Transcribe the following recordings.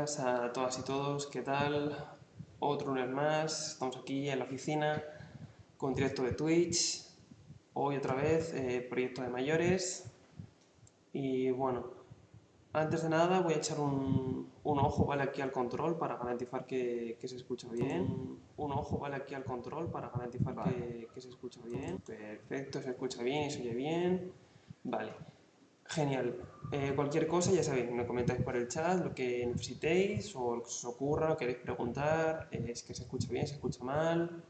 días a todas y todos, ¿qué tal? Otro lunes más, estamos aquí en la oficina con directo de Twitch, hoy otra vez, proyecto de mayores y bueno, antes de nada voy a echar un ojo, ¿vale? Aquí al control para garantizar que se escucha bien. Un ojo, ¿vale? Aquí al control para garantizar que se escucha bien. Perfecto, se escucha bien y se oye bien. Vale. Genial. Cualquier cosa, ya sabéis, me comentáis por el chat lo que necesitéis o lo que os ocurra, lo que queréis preguntar, es que se escucha bien, se escucha mal.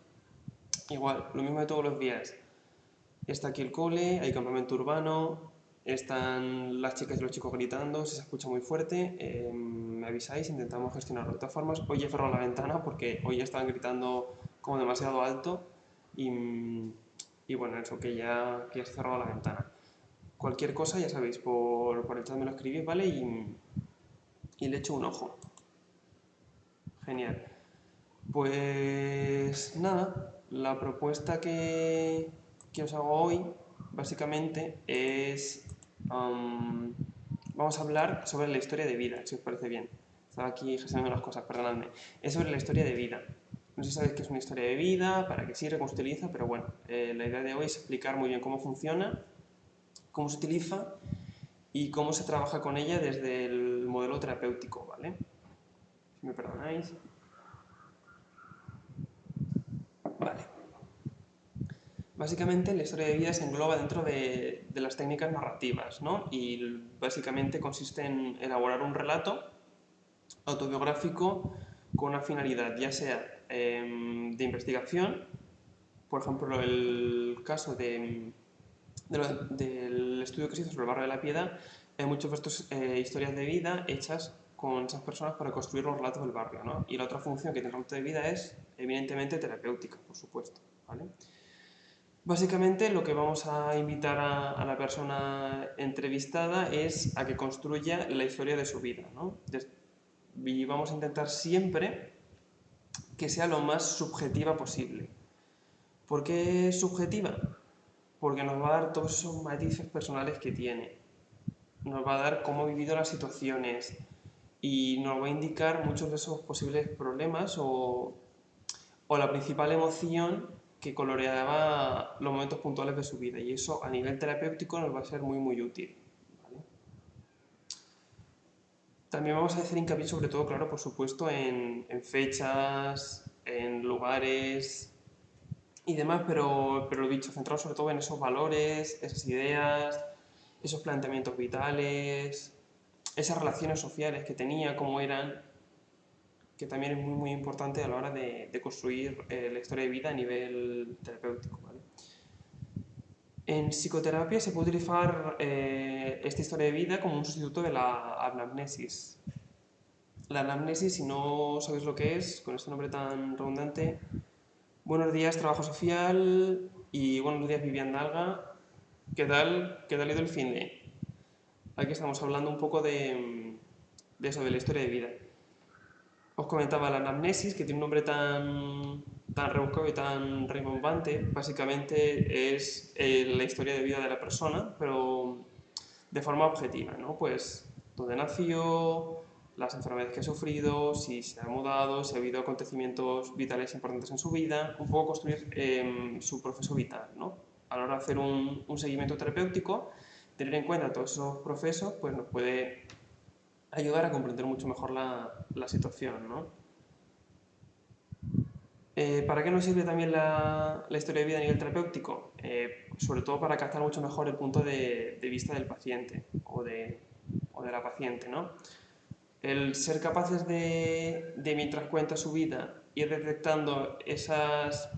Igual, lo mismo de todos los días. Está aquí el cole, hay campamento urbano, están las chicas y los chicos gritando, si se escucha muy fuerte, me avisáis, intentamos gestionarlo. De todas formas, hoy he cerrado la ventana porque hoy estaban gritando como demasiado alto y bueno, eso que ya he cerrado la ventana. Cualquier cosa, ya sabéis, por el chat me lo escribís, ¿vale? Y le echo un ojo. Genial. Pues nada, la propuesta que os hago hoy, básicamente, es... vamos a hablar sobre la historia de vida, si os parece bien. Estaba aquí gestionando las cosas, perdonadme. Es sobre la historia de vida. No sé si sabéis qué es una historia de vida, para qué sirve, cómo se utiliza, pero bueno, la idea de hoy es explicar muy bien cómo funciona, cómo se utiliza y cómo se trabaja con ella desde el modelo terapéutico, ¿vale? Si me perdonáis. Vale. Básicamente la historia de vida se engloba dentro de las técnicas narrativas, ¿no? Y básicamente consiste en elaborar un relato autobiográfico con una finalidad, ya sea de investigación, por ejemplo, el caso del estudio que se hizo sobre el barrio de la Piedad, hay muchas de estas historias de vida hechas con esas personas para construir los relatos del barrio, ¿no? Y la otra función que tiene el relato de vida es, evidentemente, terapéutica, por supuesto, ¿vale? Básicamente lo que vamos a invitar a la persona entrevistada es a que construya la historia de su vida, ¿no? Y vamos a intentar siempre que sea lo más subjetiva posible. ¿Por qué subjetiva? Porque nos va a dar todos esos matices personales que tiene. Nos va a dar cómo ha vivido las situaciones y nos va a indicar muchos de esos posibles problemas o la principal emoción que coloreaba los momentos puntuales de su vida. Y eso a nivel terapéutico nos va a ser muy, muy útil. ¿Vale? También vamos a hacer hincapié sobre todo, claro, por supuesto, en fechas, en lugares y demás, pero lo dicho, centrado sobre todo en esos valores, esas ideas, esos planteamientos vitales, esas relaciones sociales que tenía, cómo eran, que también es muy, muy importante a la hora de construir la historia de vida a nivel terapéutico. ¿Vale? En psicoterapia se puede utilizar esta historia de vida como un sustituto de la anamnesis. La anamnesis, si no sabéis lo que es, con este nombre tan redundante, buenos días, trabajo social y buenos días, Vivian Dalga. ¿Qué tal? ¿Qué tal ha ido el fin de? Aquí estamos hablando un poco de eso, de la historia de vida. Os comentaba la anamnesis, que tiene un nombre tan rebuscado y tan rimbombante. Básicamente es la historia de vida de la persona, pero de forma objetiva, ¿no? Pues dónde nació, las enfermedades que ha sufrido, si se ha mudado, si ha habido acontecimientos vitales importantes en su vida, un poco construir su proceso vital, ¿no? A la hora de hacer un seguimiento terapéutico, tener en cuenta todos esos procesos, pues nos puede ayudar a comprender mucho mejor la situación, ¿no? ¿Para qué nos sirve también la historia de vida a nivel terapéutico? Sobre todo para captar mucho mejor el punto de vista del paciente o de la paciente, ¿no? El ser capaces mientras cuenta su vida, ir detectando esas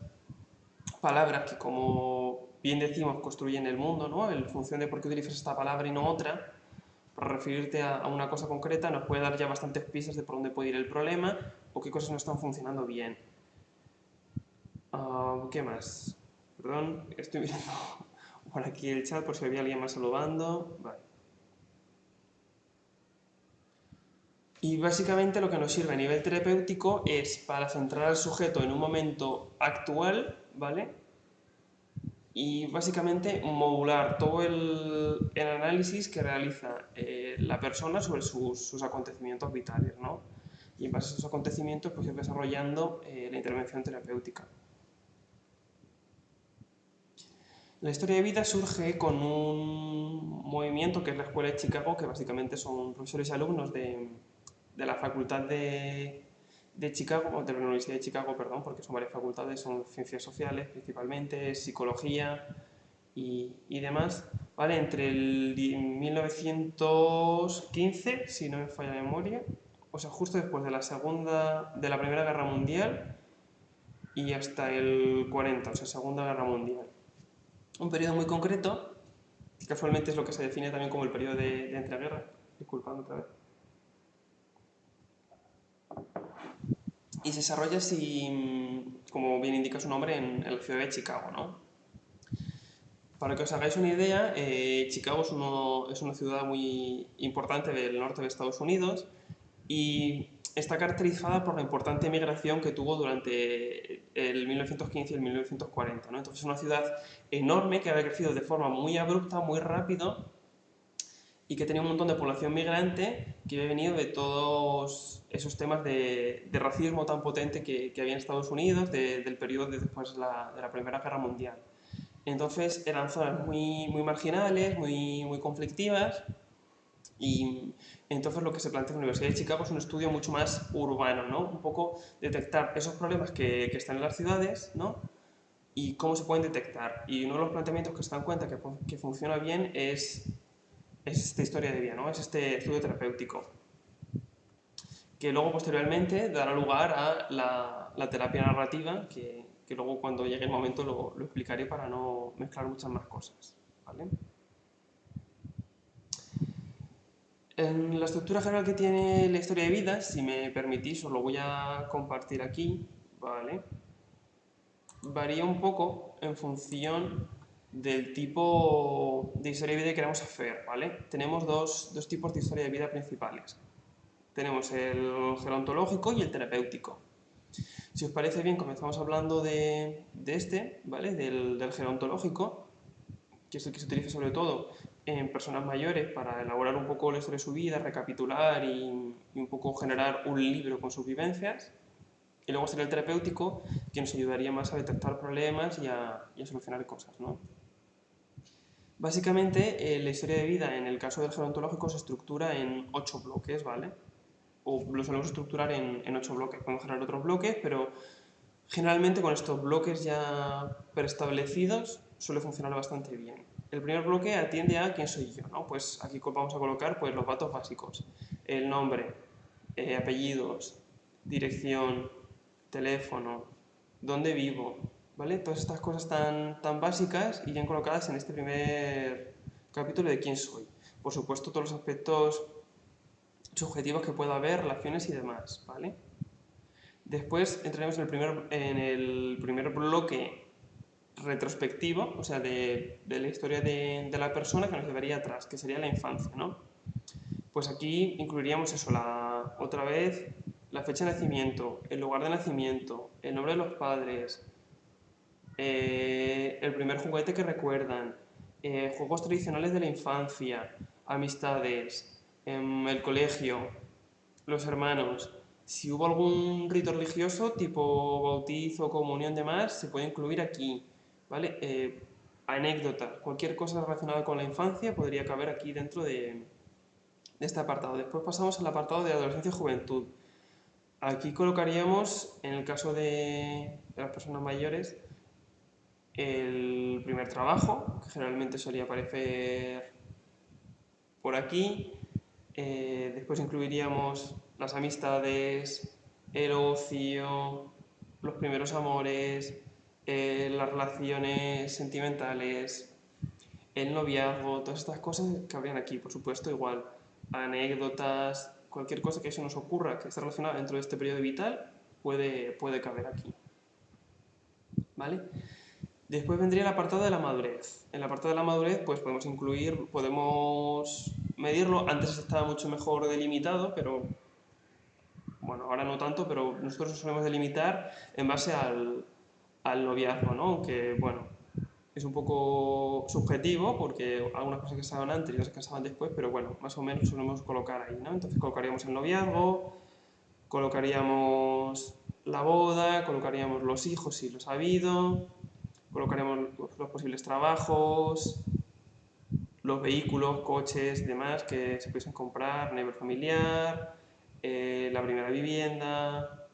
palabras que, como bien decimos, construyen el mundo, ¿no? En función de por qué utilizas esta palabra y no otra, para referirte a una cosa concreta, nos puede dar ya bastantes pistas de por dónde puede ir el problema o qué cosas no están funcionando bien. ¿Qué más? Perdón, estoy mirando por aquí el chat por si había alguien más saludando. Vale. Y básicamente lo que nos sirve a nivel terapéutico es para centrar al sujeto en un momento actual, ¿vale? Y básicamente modular todo el análisis que realiza la persona sobre sus acontecimientos vitales, ¿no? y en base a esos acontecimientos pues ir desarrollando la intervención terapéutica. La historia de vida surge con un movimiento que es la Escuela de Chicago, que básicamente son profesores y alumnos de la Facultad de Chicago, de la Universidad de Chicago, perdón, porque son varias facultades, son ciencias sociales principalmente, psicología y demás, ¿vale? Entre el 1915, si no me falla la memoria, o sea, justo después de la Primera Guerra Mundial y hasta el 40, o sea, Segunda Guerra Mundial. Un periodo muy concreto, que casualmente es lo que se define también como el periodo de entreguerras. Disculpadme otra vez. Y se desarrolla así, como bien indica su nombre, en la ciudad de Chicago, ¿no? Para que os hagáis una idea, Chicago es una ciudad muy importante del norte de Estados Unidos y está caracterizada por la importante migración que tuvo durante el 1915 y el 1940, ¿no? Entonces es una ciudad enorme que había crecido de forma muy abrupta, muy rápido y que tenía un montón de población migrante que había venido de todos esos temas de racismo tan potente que había en Estados Unidos del periodo después de la Primera Guerra Mundial. Entonces eran zonas muy marginales, muy conflictivas y entonces lo que se plantea en la Universidad de Chicago es un estudio mucho más urbano, ¿no? Un poco detectar esos problemas que están en las ciudades, ¿no? Y cómo se pueden detectar. Y uno de los planteamientos que se dan cuenta que funciona bien es esta historia de vida, ¿no? Es este estudio terapéutico, que luego posteriormente dará lugar a la terapia narrativa, que luego cuando llegue el momento lo explicaré para no mezclar muchas más cosas, ¿vale? En la estructura general que tiene la historia de vida, si me permitís, os lo voy a compartir aquí, ¿vale? Varía un poco en función del tipo de historia de vida que queremos hacer, ¿vale? Tenemos dos tipos de historia de vida principales. Tenemos el gerontológico y el terapéutico. Si os parece bien, comenzamos hablando de este, ¿vale? Del gerontológico, que es el que se utiliza sobre todo en personas mayores para elaborar un poco la historia de su vida, recapitular y un poco generar un libro con sus vivencias. Y luego sería el terapéutico, que nos ayudaría más a detectar problemas y a solucionar cosas, ¿no? Básicamente, la historia de vida en el caso del gerontológico se estructura en 8 bloques, ¿vale? O lo solemos estructurar en 8 bloques. Podemos generar otros bloques, pero generalmente con estos bloques ya preestablecidos suele funcionar bastante bien. El primer bloque atiende a quién soy yo, ¿no? Pues aquí vamos a colocar pues, los datos básicos. El nombre, apellidos, dirección, teléfono, dónde vivo, ¿vale? Todas estas cosas tan básicas irían colocadas en este primer capítulo de quién soy. Por supuesto, todos los aspectos subjetivos que pueda haber, relaciones y demás, ¿vale? Después entraremos en el primer bloque retrospectivo, o sea, de la historia de la persona que nos llevaría atrás, que sería la infancia, ¿no? Pues aquí incluiríamos eso, otra vez, la fecha de nacimiento, el lugar de nacimiento, el nombre de los padres, el primer juguete que recuerdan, juegos tradicionales de la infancia, amistades, el colegio, los hermanos. Si hubo algún rito religioso, tipo bautizo, comunión, demás, se puede incluir aquí, ¿vale? Anécdotas, cualquier cosa relacionada con la infancia podría caber aquí dentro de este apartado. Después pasamos al apartado de adolescencia y juventud. Aquí colocaríamos, en el caso de las personas mayores, el primer trabajo, que generalmente solía aparecer por aquí. Después incluiríamos las amistades, el ocio, los primeros amores, las relaciones sentimentales, el noviazgo, todas estas cosas que habrían aquí, por supuesto, igual anécdotas, cualquier cosa que se nos ocurra que esté relacionada dentro de este periodo vital puede caber aquí. ¿Vale? Después vendría el apartado de la madurez. En el apartado de la madurez, pues podemos medirlo. Antes estaba mucho mejor delimitado, pero bueno, ahora no tanto, pero nosotros lo solemos delimitar en base al noviazgo, ¿no? Aunque, bueno, es un poco subjetivo porque algunas cosas que se casaban antes y otras que se casaban después, pero bueno, más o menos solemos colocar ahí, ¿no? Entonces colocaríamos el noviazgo, Colocaríamos la boda, colocaríamos los hijos si los ha habido, colocaríamos los posibles trabajos, los vehículos, coches, demás que se pudiesen comprar, nivel familiar, la primera vivienda,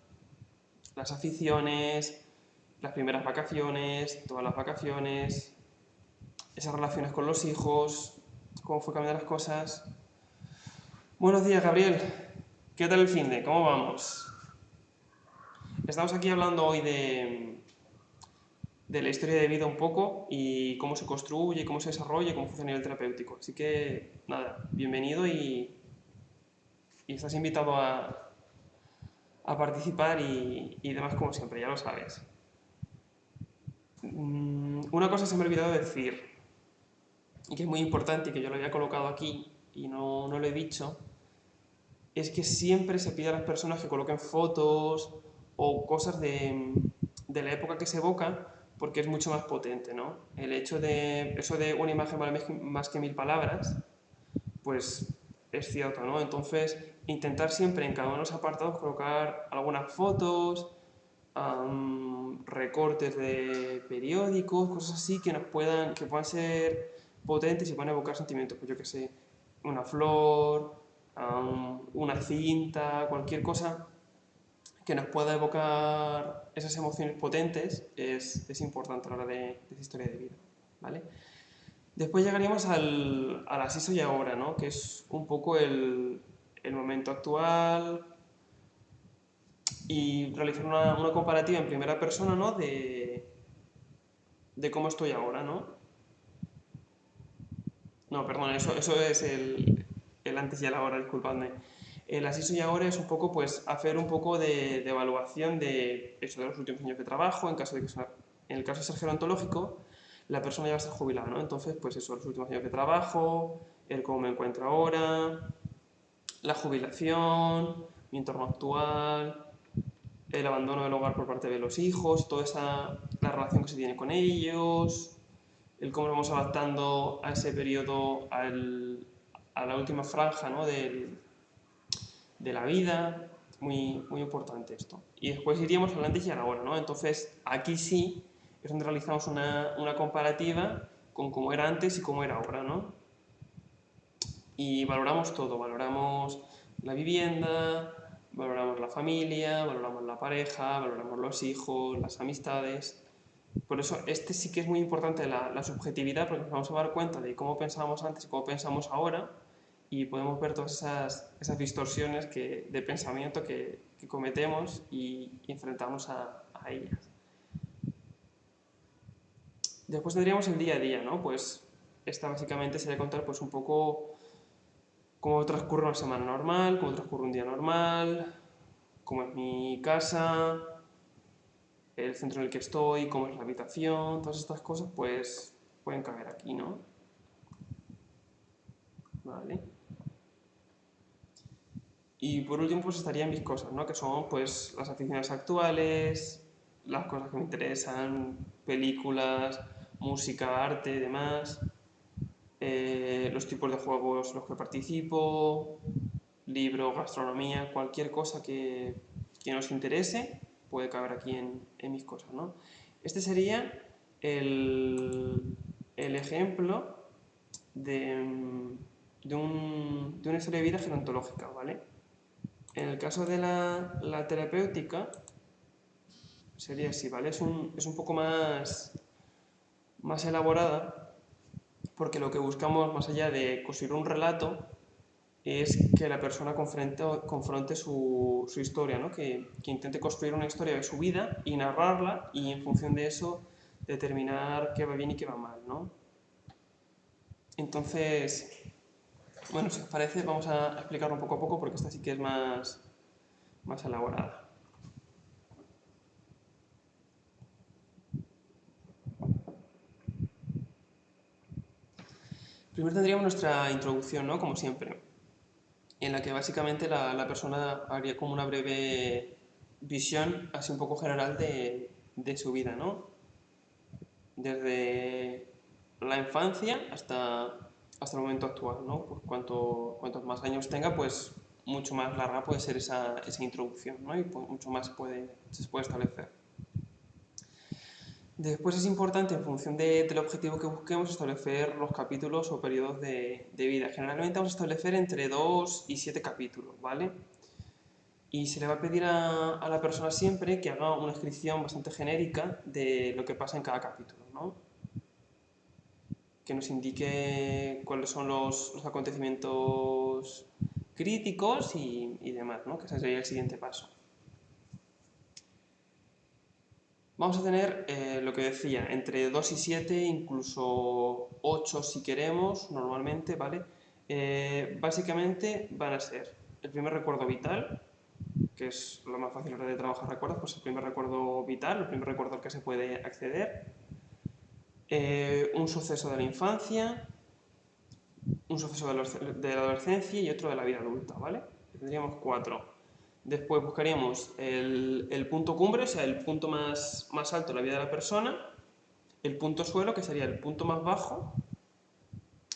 las aficiones, las primeras vacaciones, todas las vacaciones, esas relaciones con los hijos, cómo fue cambiando las cosas. Buenos días, Gabriel. ¿Qué tal el finde? ¿Cómo vamos? Estamos aquí hablando hoy de la historia de vida un poco y cómo se construye, cómo se desarrolla, cómo funciona a nivel terapéutico. Así que, nada, bienvenido y estás invitado a participar y demás como siempre, ya lo sabes. Una cosa se me ha olvidado decir y que es muy importante y que yo lo había colocado aquí y no lo he dicho, es que siempre se pide a las personas que coloquen fotos o cosas de la época que se evoca porque es mucho más potente, ¿no? El hecho de eso de una imagen vale más que 1000 palabras, pues es cierto, ¿no? Entonces, intentar siempre en cada uno de los apartados colocar algunas fotos, recortes de periódicos, cosas así que puedan ser potentes y puedan evocar sentimientos, pues yo que sé, una flor, una cinta, cualquier cosa que nos pueda evocar esas emociones potentes es importante a la hora de esa historia de vida, ¿vale? Después llegaríamos al asiso y ahora, ¿no? Que es un poco el momento actual y realizar una comparativa en primera persona, ¿no? De cómo estoy ahora, ¿no? No, perdón, eso es el antes y el ahora, disculpadme. El así y ahora es un poco, pues, hacer un poco de evaluación de eso, de los últimos años de trabajo, en caso de que sea, en el caso de ser gerontológico, la persona ya va a estar jubilada, ¿no? Entonces, pues eso, los últimos años de trabajo, el cómo me encuentro ahora, la jubilación, mi entorno actual, el abandono del hogar por parte de los hijos, toda esa, la relación que se tiene con ellos, el cómo nos vamos adaptando a ese periodo, a la última franja, ¿no? De la vida, muy importante esto. Y después iríamos al antes y a la hora, ¿no? Entonces, aquí sí es donde realizamos una comparativa con cómo era antes y cómo era ahora, ¿no? Y valoramos todo, valoramos la vivienda, valoramos la familia, valoramos la pareja, valoramos los hijos, las amistades. Por eso este sí que es muy importante la subjetividad, porque nos vamos a dar cuenta de cómo pensábamos antes y cómo pensamos ahora y podemos ver todas esas distorsiones de pensamiento que cometemos y enfrentamos a ellas. Después tendríamos el día a día, ¿no? Pues esta básicamente sería contar pues un poco cómo transcurre una semana normal, cómo transcurre un día normal, cómo es mi casa, el centro en el que estoy, cómo es la habitación, todas estas cosas pues pueden caber aquí, ¿no? Vale. Y por último pues estarían mis cosas, ¿no? Que son pues las aficiones actuales, las cosas que me interesan, películas, música, arte y demás, los tipos de juegos en los que participo, libro, gastronomía, cualquier cosa que nos interese puede caber aquí en mis cosas, ¿no? Este sería el ejemplo de, de una historia de vida gerontológica, ¿vale? En el caso de la terapéutica sería así, ¿vale? Es un poco más elaborada porque lo que buscamos más allá de construir un relato es que la persona confronte su historia, ¿no? Que intente construir una historia de su vida y narrarla y en función de eso determinar qué va bien y qué va mal, ¿no? Entonces, bueno, si os parece vamos a explicarlo poco a poco porque esta sí que es más elaborada. Primero tendríamos nuestra introducción, ¿no? Como siempre, en la que básicamente la persona haría como una breve visión así un poco general de su vida, ¿no? Desde la infancia hasta el momento actual, ¿no? Pues cuantos más años tenga, pues mucho más larga puede ser esa introducción, ¿no? Y mucho más se puede establecer. Después es importante, en función del objetivo que busquemos, establecer los capítulos o periodos de vida. Generalmente vamos a establecer entre 2 y 7 capítulos, ¿vale? Y se le va a pedir a la persona siempre que haga una descripción bastante genérica de lo que pasa en cada capítulo, ¿no? Que nos indique cuáles son los acontecimientos críticos y demás, ¿no? Que ese sería el siguiente paso. Vamos a tener lo que decía, entre 2 y 7, incluso 8 si queremos, normalmente, ¿vale? Básicamente van a ser el primer recuerdo vital, que es lo más fácil de trabajar recuerdos, pues el primer recuerdo vital, el primer recuerdo al que se puede acceder, un suceso de la infancia, un suceso de la adolescencia y otro de la vida adulta, ¿vale? Tendríamos 4. Después buscaríamos el punto cumbre, o sea, el punto más alto de la vida de la persona, el punto suelo, que sería el punto más bajo,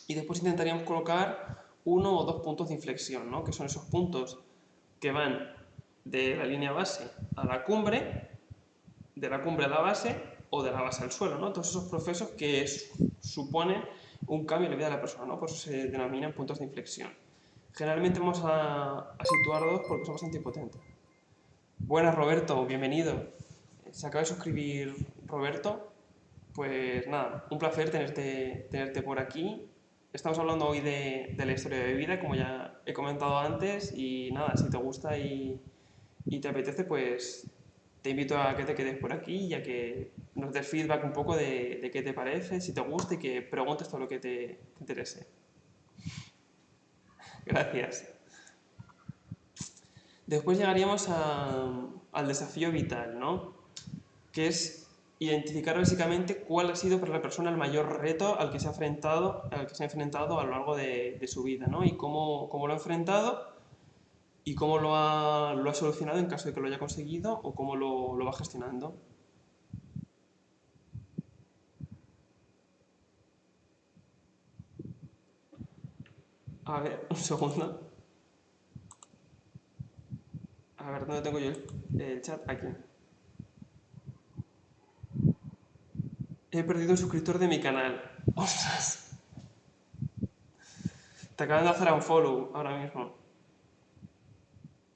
y después intentaríamos colocar 1 o 2 puntos de inflexión, ¿no? Que son esos puntos que van de la línea base a la cumbre, de la cumbre a la base o de la base al suelo, ¿no? Todos esos procesos que suponen un cambio en la vida de la persona, ¿no? Por eso se denominan puntos de inflexión. Generalmente vamos a situar 2 porque son bastante potentes. Buenas, Roberto, bienvenido. Se acaba de suscribir Roberto. Pues nada, un placer tenerte por aquí. Estamos hablando hoy de la historia de mi vida, como ya he comentado antes, y nada, si te gusta y te apetece, pues te invito a que te quedes por aquí y a que nos des feedback un poco de qué te parece, si te gusta y que preguntes todo lo que te interese. Gracias. Después llegaríamos al desafío vital, ¿no? Que es identificar básicamente cuál ha sido para la persona el mayor reto al que se ha enfrentado a lo largo de su vida, ¿no? Y cómo lo ha enfrentado y cómo lo ha solucionado en caso de que lo haya conseguido o cómo lo va gestionando. A ver, un segundo. A ver, ¿dónde tengo yo el chat? Aquí. He perdido un suscriptor de mi canal. ¡Ostras! Te acaban de hacer un follow ahora mismo.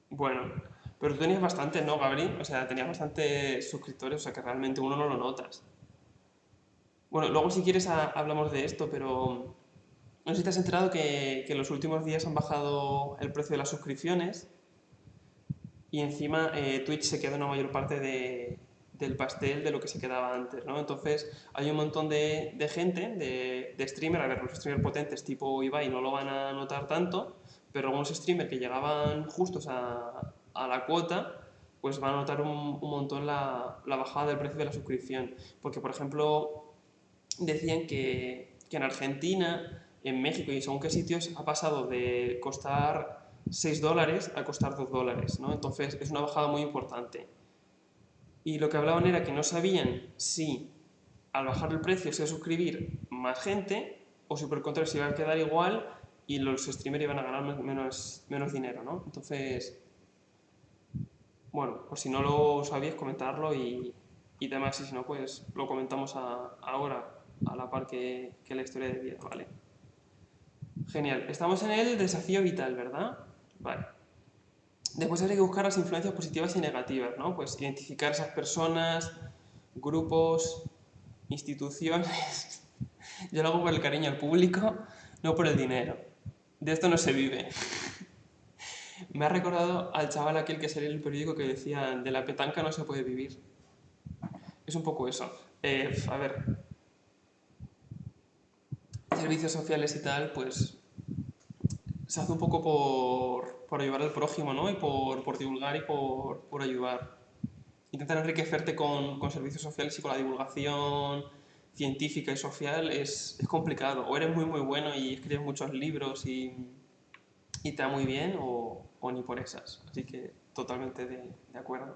Bueno, pero tú tenías bastante, ¿no, Gabri? O sea, tenías bastantes suscriptores, o sea que realmente uno no lo notas. Bueno, luego si quieres hablamos de esto, pero no sé si te has enterado que en los últimos días han bajado el precio de las suscripciones y encima Twitch se queda una mayor parte del pastel de lo que se quedaba antes, ¿no? Entonces hay un montón de gente, de streamer, a ver, los streamers potentes tipo Ibai no lo van a notar tanto, pero algunos streamers que llegaban justos a la cuota, pues van a notar un montón la bajada del precio de la suscripción. Porque, por ejemplo, decían que en Argentina, en México y según qué sitios ha pasado de costar $6 a costar $2, ¿no? Entonces es una bajada muy importante. Y lo que hablaban era que no sabían si al bajar el precio se iba a suscribir más gente o si por el contrario se iba a quedar igual y los streamers iban a ganar menos dinero, ¿no? Entonces, bueno, por si no lo sabías, comentarlo y demás, y si no, pues lo comentamos ahora, a la par que la historia de vida, ¿vale? Genial, estamos en el desafío vital, ¿verdad? Vale. Después habría que buscar las influencias positivas y negativas, ¿no? Pues identificar esas personas, grupos, instituciones. Yo lo hago por el cariño al público, no por el dinero. De esto no se vive. Me ha recordado al chaval aquel que salía en el periódico que decía, de la petanca no se puede vivir. Es un poco eso. A ver, servicios sociales y tal, pues se hace un poco por ayudar al prójimo, ¿no? Y por divulgar y por ayudar. Intentar enriquecerte con servicios sociales y con la divulgación científica y social es complicado. O eres muy muy bueno y escribes muchos libros y te va muy bien, o ni por esas. Así que totalmente de acuerdo.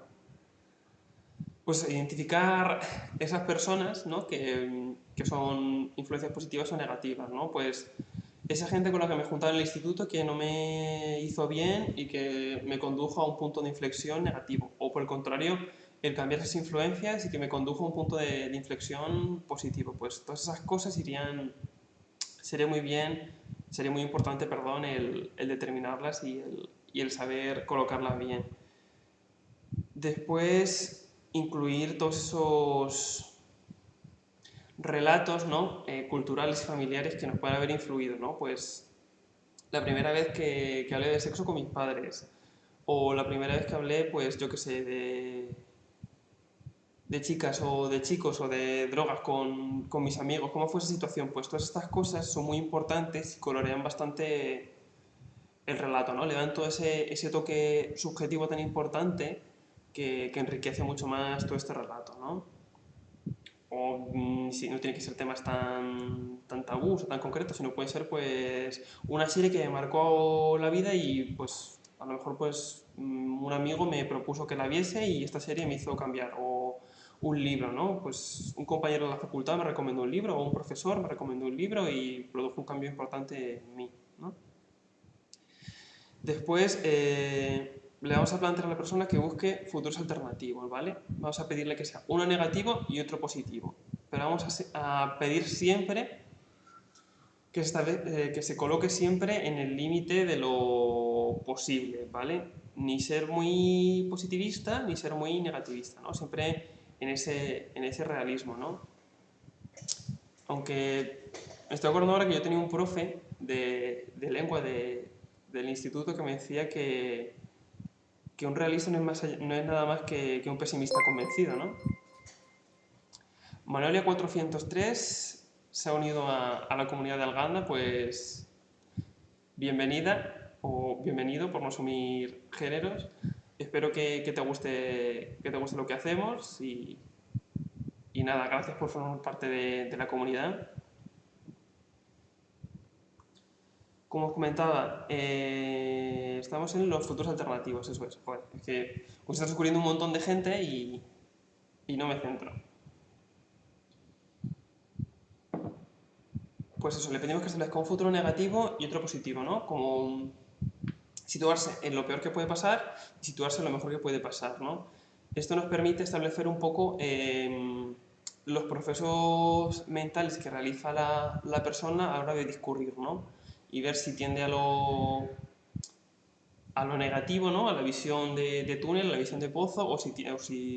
Pues identificar esas personas, ¿no? que son influencias positivas o negativas, ¿no? Pues esa gente con la que me juntaba en el instituto que no me hizo bien y que me condujo a un punto de inflexión negativo. O por el contrario, el cambiar esas influencias y que me condujo a un punto de inflexión positivo. Pues todas esas cosas sería muy bien, sería muy importante, perdón, el determinarlas y el saber colocarlas bien. Después, incluir todos esos relatos, ¿no? Culturales y familiares que nos puedan haber influido, ¿no? Pues la primera vez que hablé de sexo con mis padres, o la primera vez que hablé, pues yo qué sé, de chicas o de chicos o de drogas con mis amigos, cómo fue esa situación, pues todas estas cosas son muy importantes y colorean bastante el relato, ¿no? Le dan todo ese toque subjetivo tan importante que enriquece mucho más todo este relato, ¿no? O si no tiene que ser temas tan tabús o tan concretos, sino puede ser pues una serie que me marcó la vida y pues a lo mejor pues un amigo me propuso que la viese y esta serie me hizo cambiar. O un libro, ¿no? Pues un compañero de la facultad me recomendó un libro o un profesor me recomendó un libro y produjo un cambio importante en mí, ¿no? Después le vamos a plantear a la persona que busque futuros alternativos, ¿vale? Vamos a pedirle que sea uno negativo y otro positivo. Pero vamos a pedir siempre que se coloque siempre en el límite de lo posible, ¿vale? Ni ser muy positivista ni ser muy negativista, ¿no? Siempre en ese realismo, ¿no? Aunque me estoy acordando ahora que yo tenía un profe de lengua del instituto que me decía que un realista no es nada más que un pesimista convencido, ¿no? Manolia 403 se ha unido a la comunidad de Alganda, pues bienvenida o bienvenido por no asumir géneros. Espero que te guste lo que hacemos y nada, gracias por formar parte de la comunidad. Como os comentaba, estamos en los futuros alternativos, eso es. Joder, es que os está ocurriendo un montón de gente y no me centro. Pues eso, le pedimos que establezca un futuro negativo y otro positivo, ¿no? Como situarse en lo peor que puede pasar y situarse en lo mejor que puede pasar, ¿no? Esto nos permite establecer un poco los procesos mentales que realiza la persona a la hora de discurrir, ¿no? Y ver si tiende a lo negativo, ¿no? A la visión de túnel, a la visión de pozo, o si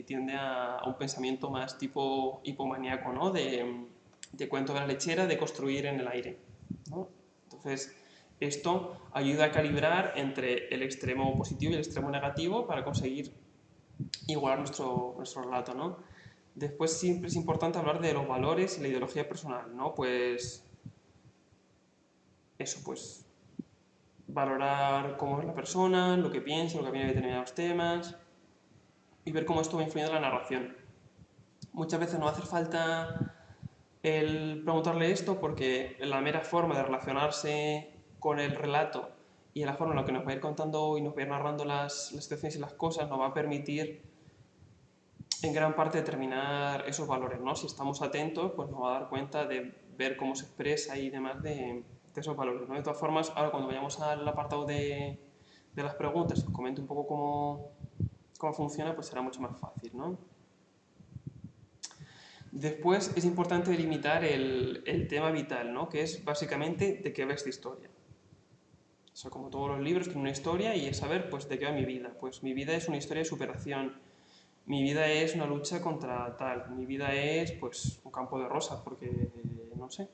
tiende a un pensamiento más tipo hipomaníaco, ¿no? De cuento de la lechera, de construir en el aire, ¿no? Entonces, esto ayuda a calibrar entre el extremo positivo y el extremo negativo para conseguir igualar nuestro relato, ¿no? Después siempre es importante hablar de los valores y la ideología personal, ¿no? Pues eso, pues valorar cómo es la persona, lo que piensa, lo que opina de determinados temas y ver cómo esto va influyendo en la narración. Muchas veces no hace falta el preguntarle esto porque la mera forma de relacionarse con el relato y la forma en la que nos va a ir contando y nos va a ir narrando las situaciones y las cosas nos va a permitir en gran parte determinar esos valores, ¿no? Si estamos atentos, pues nos va a dar cuenta de ver cómo se expresa y demás de esos valores, ¿no? De todas formas, ahora cuando vayamos al apartado de las preguntas, os comento un poco cómo funciona, pues será mucho más fácil, ¿no? Después es importante delimitar el tema vital, ¿no? Que es básicamente de qué va esta historia. O sea, como todos los libros, tiene una historia y es saber, pues, de qué va mi vida. Pues mi vida es una historia de superación. Mi vida es una lucha contra tal. Mi vida es, pues, un campo de rosas, porque, no sé,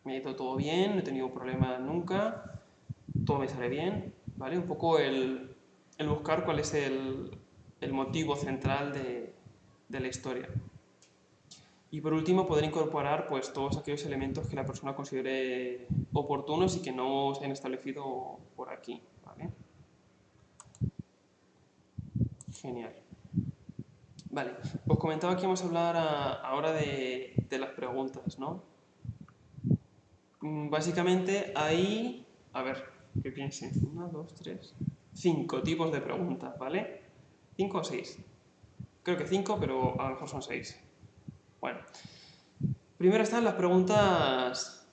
me ha ido todo bien, no he tenido problemas nunca, todo me sale bien, ¿vale? Un poco el buscar cuál es el motivo central de la historia. Y por último, poder incorporar pues, todos aquellos elementos que la persona considere oportunos y que no se hayan establecido por aquí. ¿Vale? Genial. Vale, os comentaba que vamos a hablar ahora de las preguntas, ¿no? Básicamente hay, a ver, que piense, 1, 2, 3, 5 tipos de preguntas, ¿vale? 5 o 6. Creo que 5, pero a lo mejor son 6. Bueno, primero están las preguntas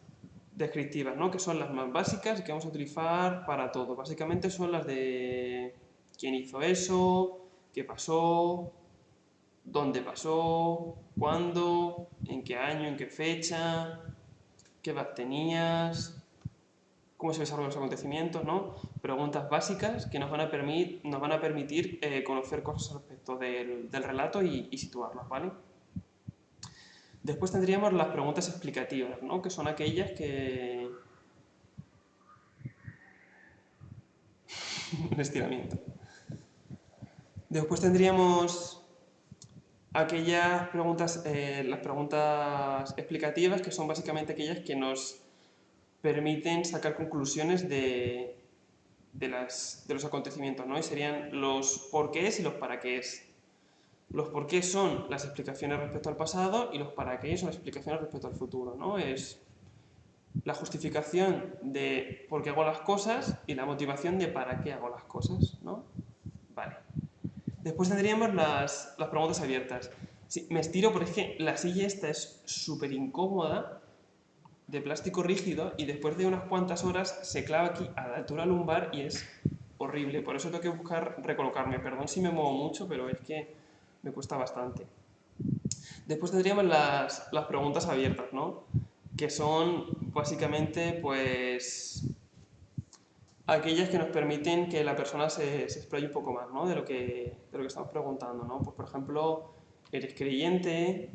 descriptivas, ¿no? Que son las más básicas que vamos a utilizar para todo. Básicamente son las de quién hizo eso, qué pasó, dónde pasó, cuándo, en qué año, en qué fecha, qué edad tenías, cómo se desarrollan los acontecimientos, ¿no? Preguntas básicas que nos van a permitir conocer cosas respecto del relato y situarlas, ¿vale? Después tendríamos las preguntas explicativas, ¿no? Que son aquellas que... un estiramiento. Después tendríamos aquellas preguntas, las preguntas explicativas, que son básicamente aquellas que nos permiten sacar conclusiones de los acontecimientos, ¿no? Y serían los porqués y los para qué es. Los porqués son las explicaciones respecto al pasado y los para qué son las explicaciones respecto al futuro, ¿no? Es la justificación de por qué hago las cosas y la motivación de para qué hago las cosas, ¿no? Vale. Después tendríamos las preguntas abiertas. Sí, me estiro porque es que la silla esta es súper incómoda, de plástico rígido, y después de unas cuantas horas se clava aquí a la altura lumbar y es horrible. Por eso tengo que buscar recolocarme. Perdón si me muevo mucho, pero es que me cuesta bastante. Después tendríamos las preguntas abiertas, ¿no? Que son básicamente, pues, aquellas que nos permiten que la persona se explaye un poco más, ¿no? De lo que estamos preguntando, ¿no? Pues, por ejemplo, ¿eres creyente?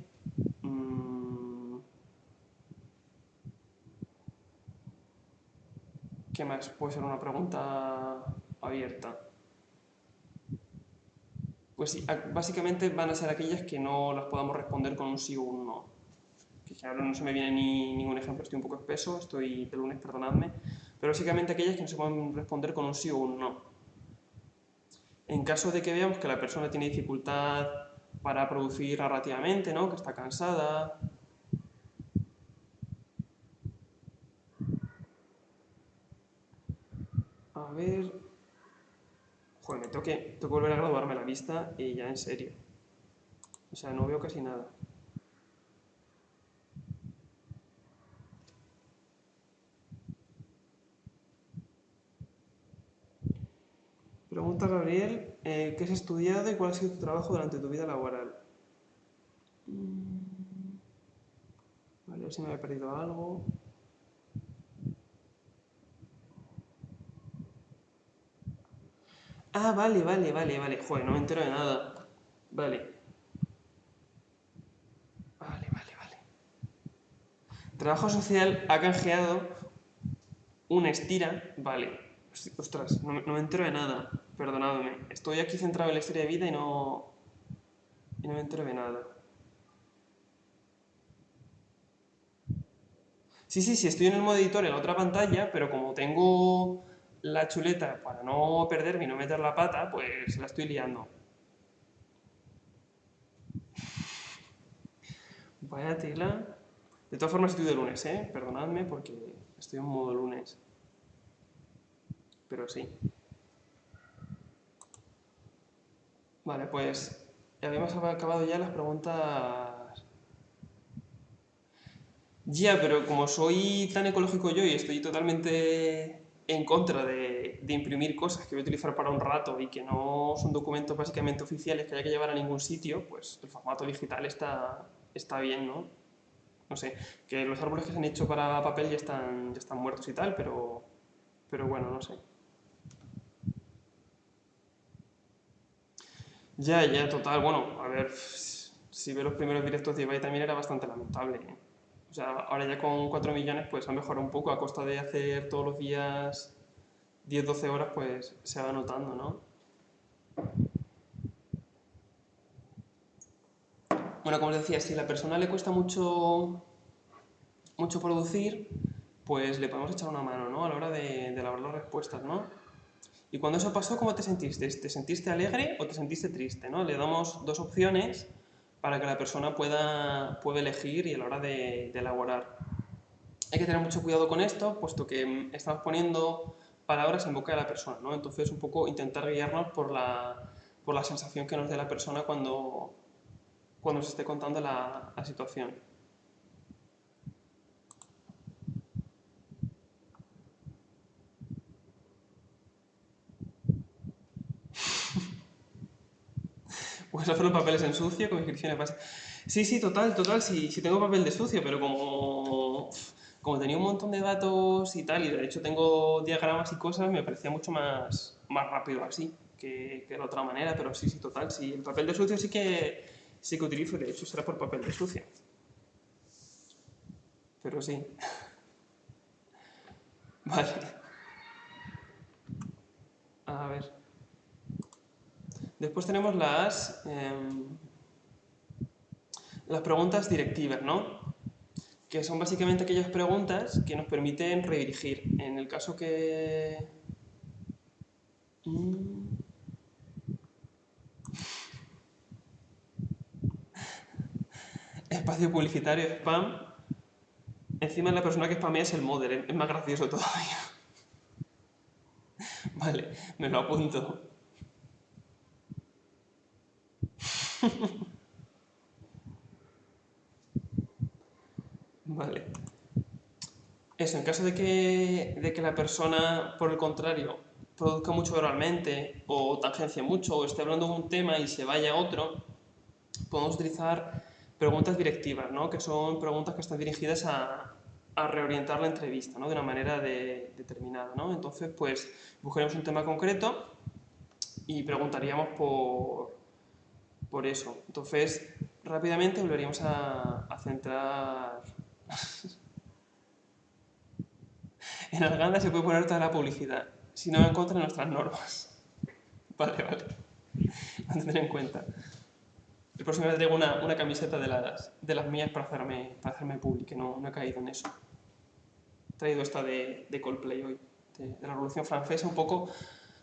¿Qué más? Puede ser una pregunta abierta. Pues sí, básicamente van a ser aquellas que no las podamos responder con un sí o un no. Que ahora no se me viene ningún ejemplo, estoy un poco espeso, estoy de lunes, perdonadme. Pero básicamente aquellas que no se pueden responder con un sí o un no. En caso de que veamos que la persona tiene dificultad para producir narrativamente, ¿no? Que está cansada. A ver... Joder, tengo que volver a graduarme la vista y ya en serio. O sea, no veo casi nada. Pregunta Gabriel, ¿qué has estudiado y cuál ha sido tu trabajo durante tu vida laboral? Vale, a ver si me había perdido algo. Ah, vale. Joder, no me entero de nada. Vale. Vale. Trabajo social ha canjeado un estira. Vale. Ostras, no me entero de nada. Perdonadme. Estoy aquí centrado en la historia de vida y no me entero de nada. Sí, estoy en el modo editor en la otra pantalla, pero como tengo la chuleta para no perderme y no meter la pata, pues la estoy liando. Vaya tela. De todas formas estoy de lunes, ¿eh? Perdonadme porque estoy en modo lunes. Pero sí. Vale, pues habíamos acabado ya las preguntas. Ya, pero como soy tan ecológico yo y estoy totalmente en contra de imprimir cosas que voy a utilizar para un rato y que no son documentos básicamente oficiales que haya que llevar a ningún sitio, pues el formato digital está bien, ¿no? No sé, que los árboles que se han hecho para papel ya están muertos y tal, pero bueno, no sé. Ya, total. Bueno, a ver, si ve los primeros directos de Ibai también era bastante lamentable, ¿eh? O sea, ahora ya con 4 millones pues ha mejorado un poco a costa de hacer todos los días 10-12 horas, pues se va notando, ¿no? Bueno, como os decía, si a la persona le cuesta mucho producir, pues le podemos echar una mano, ¿no? A la hora de elaborar las respuestas, ¿no? Y cuando eso pasó, ¿cómo te sentiste? ¿Te sentiste alegre o te sentiste triste? ¿No? Le damos dos opciones para que la persona pueda elegir y a la hora de elaborar. Hay que tener mucho cuidado con esto, puesto que estamos poniendo palabras en boca de la persona, ¿no? Entonces, un poco intentar guiarnos por la sensación que nos dé la persona cuando nos esté contando la situación. Puedes hacer los papeles en sucio con inscripciones básicas. Sí, sí, total, total, sí, sí tengo papel de sucio, pero como tenía un montón de datos y tal, y de hecho tengo diagramas y cosas, me parecía mucho más rápido así que de la otra manera, pero sí, sí, total, sí. El papel de sucio sí que utilizo, de hecho será por papel de sucio. Pero sí. Vale. A ver. Después tenemos las preguntas directivas, ¿no? Que son básicamente aquellas preguntas que nos permiten redirigir. En el caso que... Mm, espacio publicitario, spam. Encima la persona que spamea es el modder, es más gracioso todavía. Vale, me lo apunto. Vale. Eso, en caso de que la persona, por el contrario, produzca mucho verbalmente o tangencie mucho o esté hablando de un tema y se vaya a otro, podemos utilizar preguntas directivas, ¿no? Que son preguntas que están dirigidas a reorientar la entrevista, ¿no? De una manera determinada, ¿no? Entonces, pues, buscaremos un tema concreto y preguntaríamos por eso. Entonces, rápidamente volveríamos a centrar... En Arganda se puede poner toda la publicidad, si no en contra de nuestras normas. Vale, vale. Lo tendré en cuenta. El próximo día traigo una camiseta de las mías para hacerme public, que no he caído en eso. He traído esta de Coldplay hoy, de la Revolución Francesa, un poco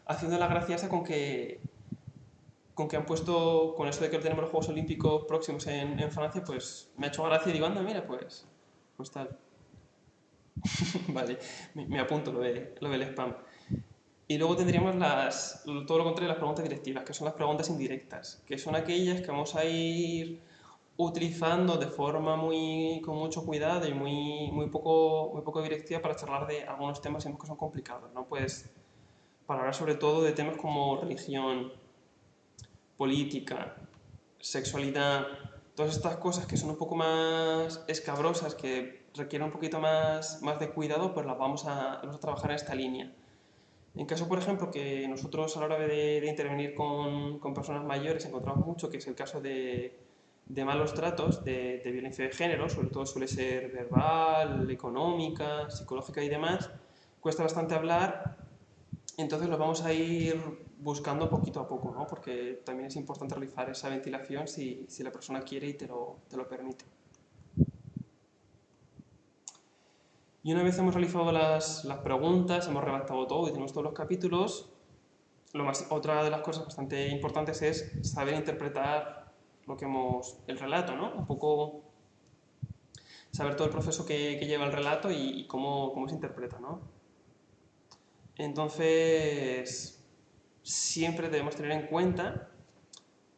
haciendo la graciosa con que han puesto, con eso de que tenemos los Juegos Olímpicos próximos en Francia, pues me ha hecho gracia y digo, anda, mira, pues tal. Vale, me apunto lo del spam. Y luego tendríamos todo lo contrario, las preguntas directivas, que son las preguntas indirectas, que son aquellas que vamos a ir utilizando de forma con mucho cuidado y muy poco directiva para charlar de algunos temas que son complicados, ¿no? Pues para hablar sobre todo de temas como religión, política, sexualidad, todas estas cosas que son un poco más escabrosas, que requieren un poquito más de cuidado, pues las vamos a trabajar en esta línea. En caso, por ejemplo, que nosotros a la hora de intervenir con personas mayores encontramos mucho, que es el caso de malos tratos, de violencia de género, sobre todo suele ser verbal, económica, psicológica y demás, cuesta bastante hablar, entonces lo vamos a ir buscando poquito a poco, ¿no? Porque también es importante realizar esa ventilación si la persona quiere y te lo permite. Y una vez hemos realizado las preguntas, hemos redactado todo y tenemos todos los capítulos, otra de las cosas bastante importantes es saber interpretar el relato, ¿no? Un poco saber todo el proceso que lleva el relato y cómo se interpreta, ¿no? Entonces, siempre debemos tener en cuenta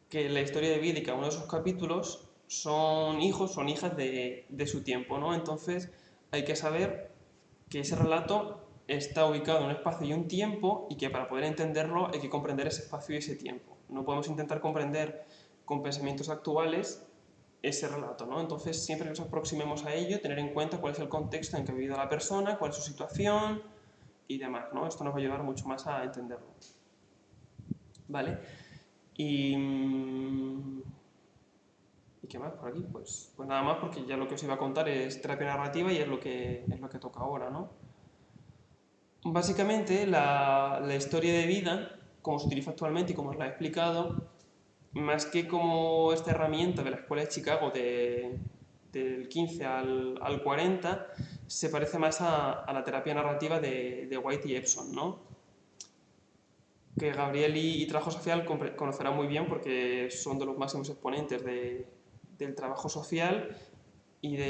que la historia de vida y cada uno de esos capítulos son hijos, son hijas de su tiempo, ¿no? Entonces, hay que saber que ese relato está ubicado en un espacio y un tiempo y que para poder entenderlo hay que comprender ese espacio y ese tiempo. No podemos intentar comprender con pensamientos actuales ese relato, ¿no? Entonces, siempre que nos aproximemos a ello, tener en cuenta cuál es el contexto en que ha vivido la persona, cuál es su situación y demás, ¿no? Esto nos va a ayudar mucho más a entenderlo. ¿Vale? Y... ¿Y qué más por aquí? Pues nada más, porque ya lo que os iba a contar es terapia narrativa y es lo que toca ahora, ¿no? Básicamente, la historia de vida, como se utiliza actualmente y como os la he explicado, más que como esta herramienta de la Escuela de Chicago del 15 al 40, se parece más a la terapia narrativa de White y Epson, ¿no? Que Gabriel y Trabajo Social conocerán muy bien porque son de los máximos exponentes del trabajo social y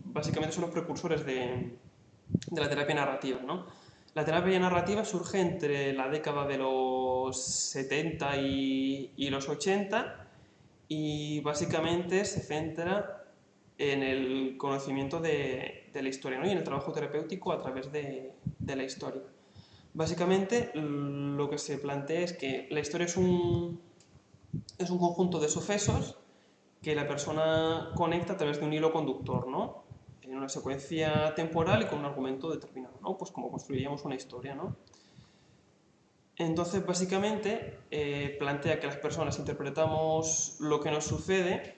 básicamente son los precursores de la terapia narrativa, ¿no? La terapia narrativa surge entre la década de los 70 y los 80 y básicamente se centra en el conocimiento de la historia, ¿no? Y en el trabajo terapéutico a través de la historia. Básicamente lo que se plantea es que la historia es un conjunto de sucesos que la persona conecta a través de un hilo conductor, ¿no? En una secuencia temporal y con un argumento determinado, ¿no? Pues como construiríamos una historia, ¿no? Entonces, básicamente, plantea que las personas interpretamos lo que nos sucede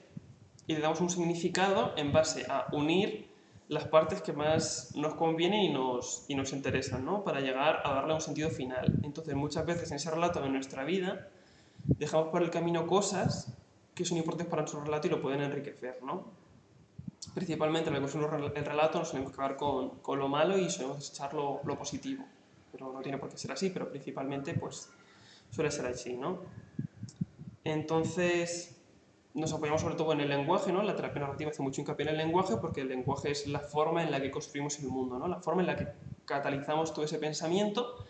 y le damos un significado en base a unir las partes que más nos convienen y nos interesan, ¿no? Para llegar a darle un sentido final. Entonces, muchas veces en ese relato de nuestra vida dejamos por el camino cosas que son importantes para nuestro relato y lo pueden enriquecer, ¿no? Principalmente en la construcción del relato nos solemos quedar con lo malo y solemos desechar lo positivo. Pero no tiene por qué ser así, pero principalmente pues suele ser así, ¿no? Entonces nos apoyamos sobre todo en el lenguaje, ¿no? La terapia narrativa hace mucho hincapié en el lenguaje porque el lenguaje es la forma en la que construimos el mundo, ¿no? La forma en la que catalizamos todo ese pensamiento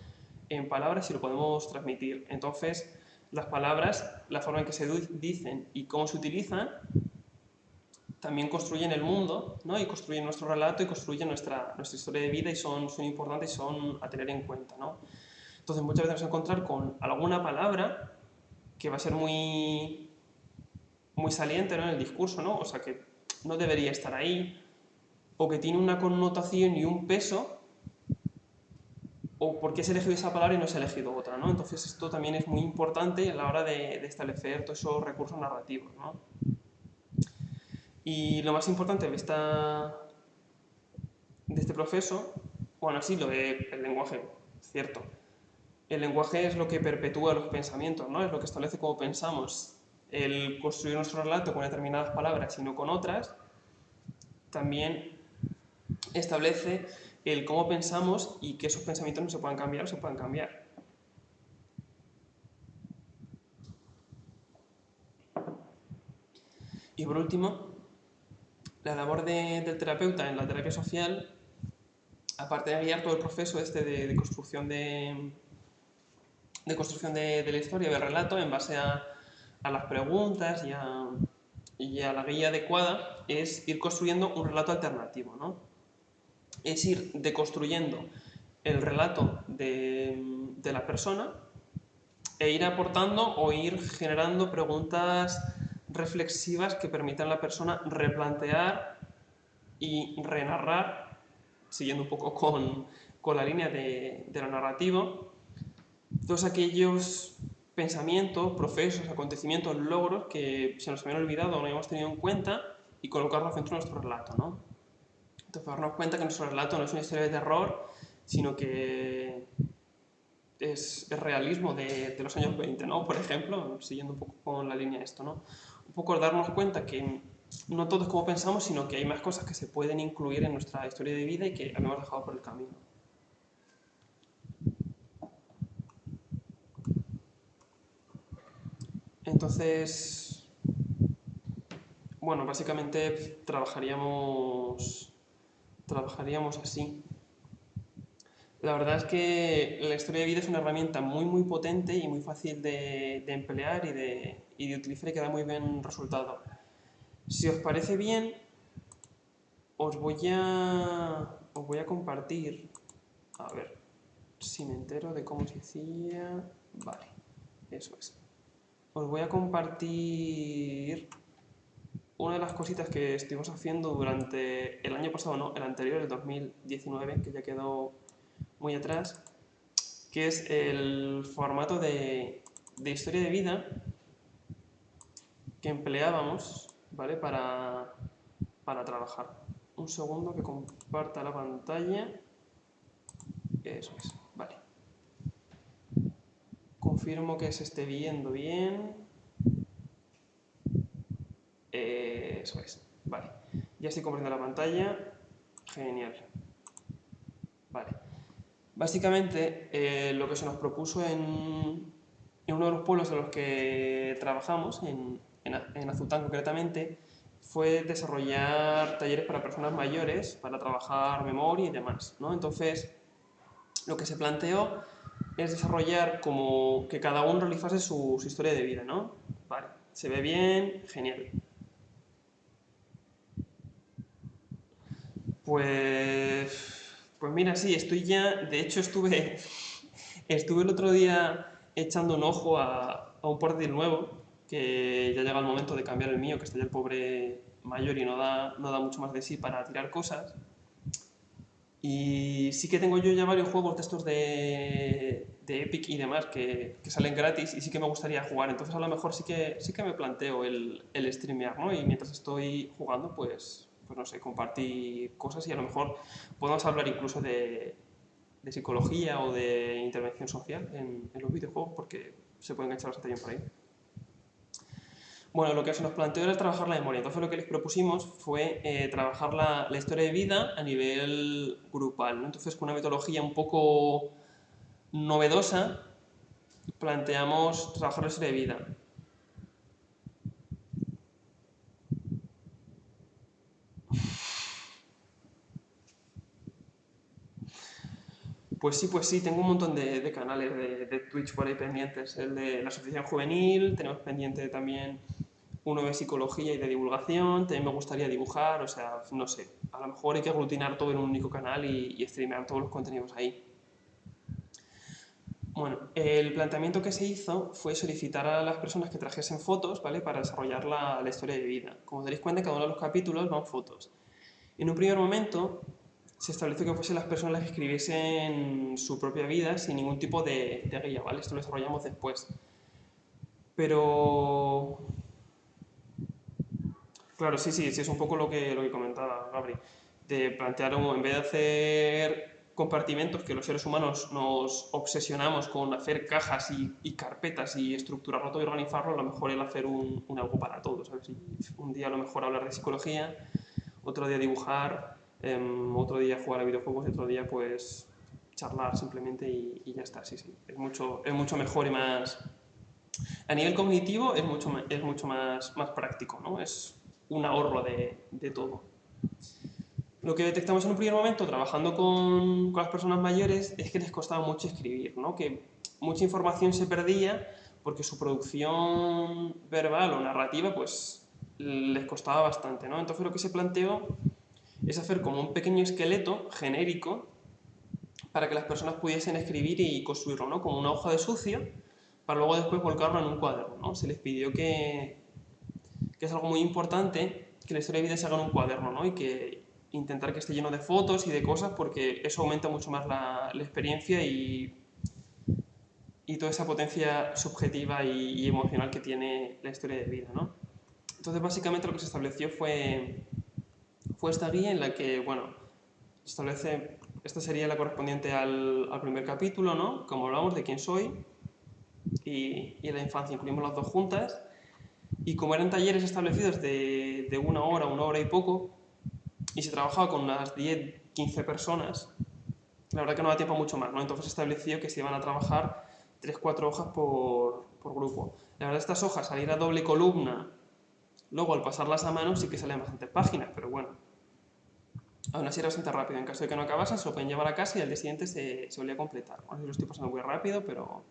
en palabras y lo podemos transmitir. Entonces, las palabras, la forma en que se dicen y cómo se utilizan, también construyen el mundo, ¿no? Y construyen nuestro relato y construyen nuestra historia de vida y son importantes y son a tener en cuenta, ¿no? Entonces, muchas veces nos vamos a encontrar con alguna palabra que va a ser muy saliente, ¿no? En el discurso, ¿no? O sea, que no debería estar ahí, o que tiene una connotación y un peso, o por qué se ha elegido esa palabra y no se ha elegido otra, ¿no? Entonces esto también es muy importante a la hora de establecer todos esos recursos narrativos, ¿no? Y lo más importante de este proceso, bueno, sí, lo de el lenguaje, cierto. El lenguaje es lo que perpetúa los pensamientos, ¿no? Es lo que establece cómo pensamos. El construir nuestro relato con determinadas palabras y no con otras, también establece el cómo pensamos y que esos pensamientos no se puedan cambiar o se puedan cambiar. Y por último, la labor del terapeuta en la terapia social, aparte de guiar todo el proceso este de construcción de la historia, del relato, en base a las preguntas y a la guía adecuada, es ir construyendo un relato alternativo, ¿no? Es ir deconstruyendo el relato de la persona e ir aportando o ir generando preguntas reflexivas que permitan a la persona replantear y renarrar, siguiendo un poco con la línea de la narrativa, todos aquellos pensamientos, procesos, acontecimientos, logros que se nos habían olvidado o no habíamos tenido en cuenta y colocarlos dentro de nuestro relato, ¿no? Entonces, darnos cuenta que nuestro relato no es una historia de terror, sino que es realismo de los años 20, ¿no? Por ejemplo, siguiendo un poco con la línea de esto, ¿no? Un poco darnos cuenta que no todo es como pensamos, sino que hay más cosas que se pueden incluir en nuestra historia de vida y que habíamos dejado por el camino. Entonces, bueno, básicamente trabajaríamos así. La verdad es que la historia de vida es una herramienta muy potente y muy fácil de emplear y de utilizar y que da muy buen resultado. Si os parece bien, os voy a compartir, a ver si me entero de cómo se hacía. Vale, eso es. Os voy a compartir una de las cositas que estuvimos haciendo durante el año pasado, no, el anterior, el 2019, que ya quedó muy atrás, que es el formato de historia de vida que empleábamos, ¿vale? Para trabajar. Un segundo que comparta la pantalla. Eso es, vale. Confirmo que se esté viendo bien. Eso es, vale. Ya estoy compartiendo la pantalla. Genial. Vale. Básicamente, lo que se nos propuso en uno de los pueblos en los que trabajamos, en Azután concretamente, fue desarrollar talleres para personas mayores, para trabajar memoria y demás, ¿no? Entonces, lo que se planteó es desarrollar como que cada uno realizase su historia de vida, ¿no? Vale, se ve bien, genial. Pues mira, sí, estoy ya, de hecho estuve el otro día echando un ojo a un portátil nuevo que ya llega el momento de cambiar el mío, que está ya el pobre mayor y no da mucho más de sí para tirar cosas. Y sí que tengo yo ya varios juegos de estos de Epic y demás que salen gratis y sí que me gustaría jugar. Entonces a lo mejor sí que me planteo el streamear, ¿no? Y mientras estoy jugando, pues no sé, compartir cosas y a lo mejor podemos hablar incluso de psicología o de intervención social en los videojuegos porque se pueden echar bastante bien por ahí. Bueno, lo que se nos planteó era trabajar la memoria. Entonces lo que les propusimos fue trabajar la historia de vida a nivel grupal, ¿no? Entonces con una metodología un poco novedosa planteamos trabajar la historia de vida. Pues sí, tengo un montón de canales de Twitch por ahí pendientes. El de la Asociación Juvenil, tenemos pendiente también uno de psicología y de divulgación, también me gustaría dibujar, o sea, no sé, a lo mejor hay que aglutinar todo en un único canal y streamear todos los contenidos ahí. Bueno, el planteamiento que se hizo fue solicitar a las personas que trajesen fotos, ¿vale? Para desarrollar la historia de vida. Como os daréis cuenta, cada uno de los capítulos van fotos. En un primer momento se estableció que fuesen las personas las que escribiesen su propia vida sin ningún tipo de guía, ¿vale? Esto lo desarrollamos después. Pero claro, sí, es un poco lo que comentaba Gabri, de plantear, en vez de hacer compartimentos que los seres humanos nos obsesionamos con hacer cajas y carpetas y estructurarlo todo y organizarlo, a lo mejor el hacer un algo para todos, ¿sabes? Y un día a lo mejor hablar de psicología, otro día dibujar, otro día jugar a videojuegos y otro día pues charlar simplemente y ya está, sí. Es mucho mejor y más, a nivel cognitivo es mucho más práctico, ¿no? Es un ahorro de todo. Lo que detectamos en un primer momento, trabajando con las personas mayores, es que les costaba mucho escribir, ¿no? Que mucha información se perdía porque su producción verbal o narrativa, pues, les costaba bastante, ¿no? Entonces lo que se planteó es hacer como un pequeño esqueleto genérico para que las personas pudiesen escribir y construirlo, ¿no? Como una hoja de sucio, para luego después volcarlo en un cuaderno, ¿no? Se les pidió que es algo muy importante que la historia de vida se haga en un cuaderno, ¿no? Y que intentar que esté lleno de fotos y de cosas porque eso aumenta mucho más la experiencia y toda esa potencia subjetiva y emocional que tiene la historia de vida, ¿no? Entonces, básicamente lo que se estableció fue esta guía en la que, bueno, establece, esta sería la correspondiente al primer capítulo, ¿no? Como hablamos de quién soy y la infancia, incluimos las dos juntas. Y como eran talleres establecidos de una hora y poco, y se trabajaba con unas 10, 15 personas, la verdad que no da tiempo mucho más, ¿no? Entonces se estableció que se iban a trabajar 3 4 hojas por grupo. La verdad, estas hojas, al ir a doble columna, luego al pasarlas a mano sí que salen bastantes páginas, pero bueno, aún así era bastante rápido. En caso de que no acabasen, se lo pueden llevar a casa y al día siguiente se volvía a completar. Bueno, yo lo estoy pasando muy rápido, pero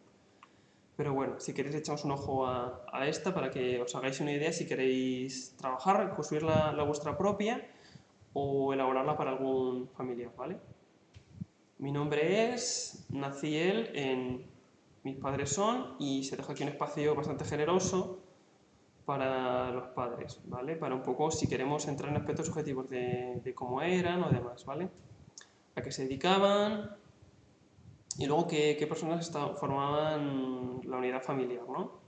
bueno, si queréis echamos un ojo a esta para que os hagáis una idea si queréis trabajar, construir la vuestra propia o elaborarla para algún familiar, ¿vale? Mi nombre es Naciel, mis padres son, y se deja aquí un espacio bastante generoso para los padres, ¿vale? Para un poco, si queremos entrar en aspectos subjetivos de cómo eran o demás, ¿vale? A qué se dedicaban y luego qué personas formaban la unidad familiar, ¿no?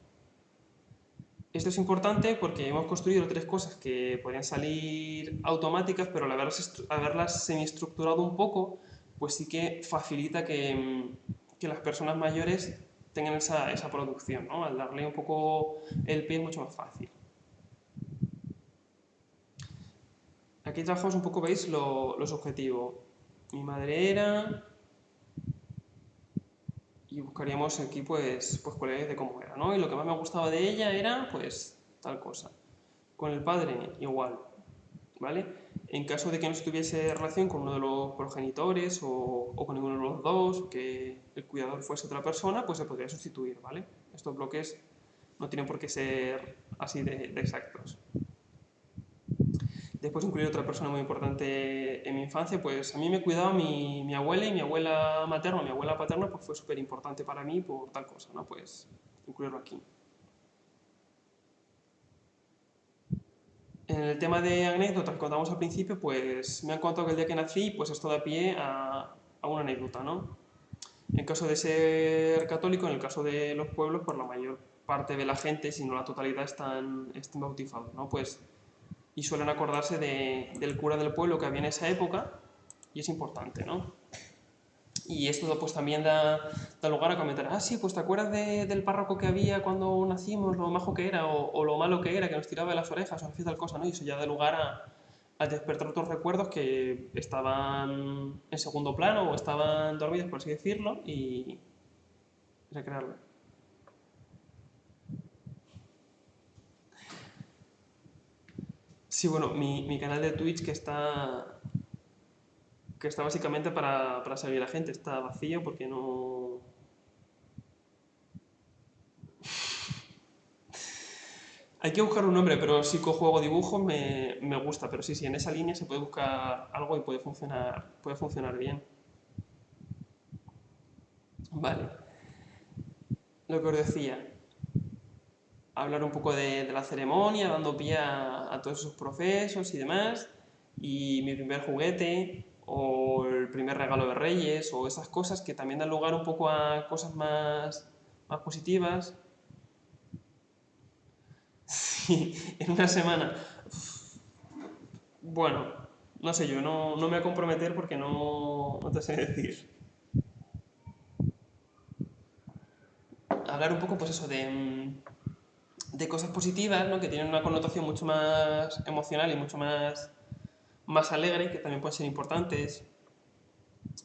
Esto es importante porque hemos construido tres cosas que podrían salir automáticas, pero al haberlas semiestructurado un poco, pues sí que facilita que las personas mayores tengan esa producción, ¿no? Al darle un poco el pie es mucho más fácil. Aquí trabajamos un poco, veis, lo subjetivo. Mi madre era, y buscaríamos aquí pues cualidades de cómo era, ¿no? Y lo que más me gustaba de ella era pues tal cosa. Con el padre igual, ¿vale? En caso de que no se tuviese relación con uno de los progenitores o con ninguno de los dos, que el cuidador fuese otra persona, pues se podría sustituir, ¿vale? Estos bloques no tienen por qué ser así de exactos. Después incluir otra persona muy importante en mi infancia, pues a mí me cuidaba mi abuela y mi abuela materna, mi abuela paterna, pues fue súper importante para mí por tal cosa, ¿no? Pues incluirlo aquí. En el tema de anécdotas que contamos al principio, pues me han contado que el día que nací, pues esto da pie a una anécdota, ¿no? En caso de ser católico, en el caso de los pueblos, pues la mayor parte de la gente, si no la totalidad, están bautizados, ¿no? Pues, y suelen acordarse del cura del pueblo que había en esa época, y es importante, ¿no? Y esto pues también da lugar a comentar, ah, sí, pues te acuerdas del párroco que había cuando nacimos, lo majo que era, o lo malo que era, que nos tiraba de las orejas, o hacía tal cosa, ¿no? Y eso ya da lugar a despertar otros recuerdos que estaban en segundo plano o estaban dormidos, por así decirlo, y recrearlo. Sí, bueno, mi canal de Twitch que está básicamente para seguir a gente, está vacío porque no... Hay que buscar un nombre, pero psicojuego dibujo me gusta, pero sí, en esa línea se puede buscar algo y puede funcionar bien. Vale, lo que os decía, hablar un poco de la ceremonia, dando pie a todos esos procesos y demás, y mi primer juguete, o el primer regalo de Reyes, o esas cosas que también dan lugar un poco a cosas más positivas. Sí, en una semana. Bueno, no sé yo, no me voy a comprometer porque no te sé decir. Hablar un poco, pues eso, de cosas positivas, ¿no? Que tienen una connotación mucho más emocional y mucho más alegre, que también pueden ser importantes.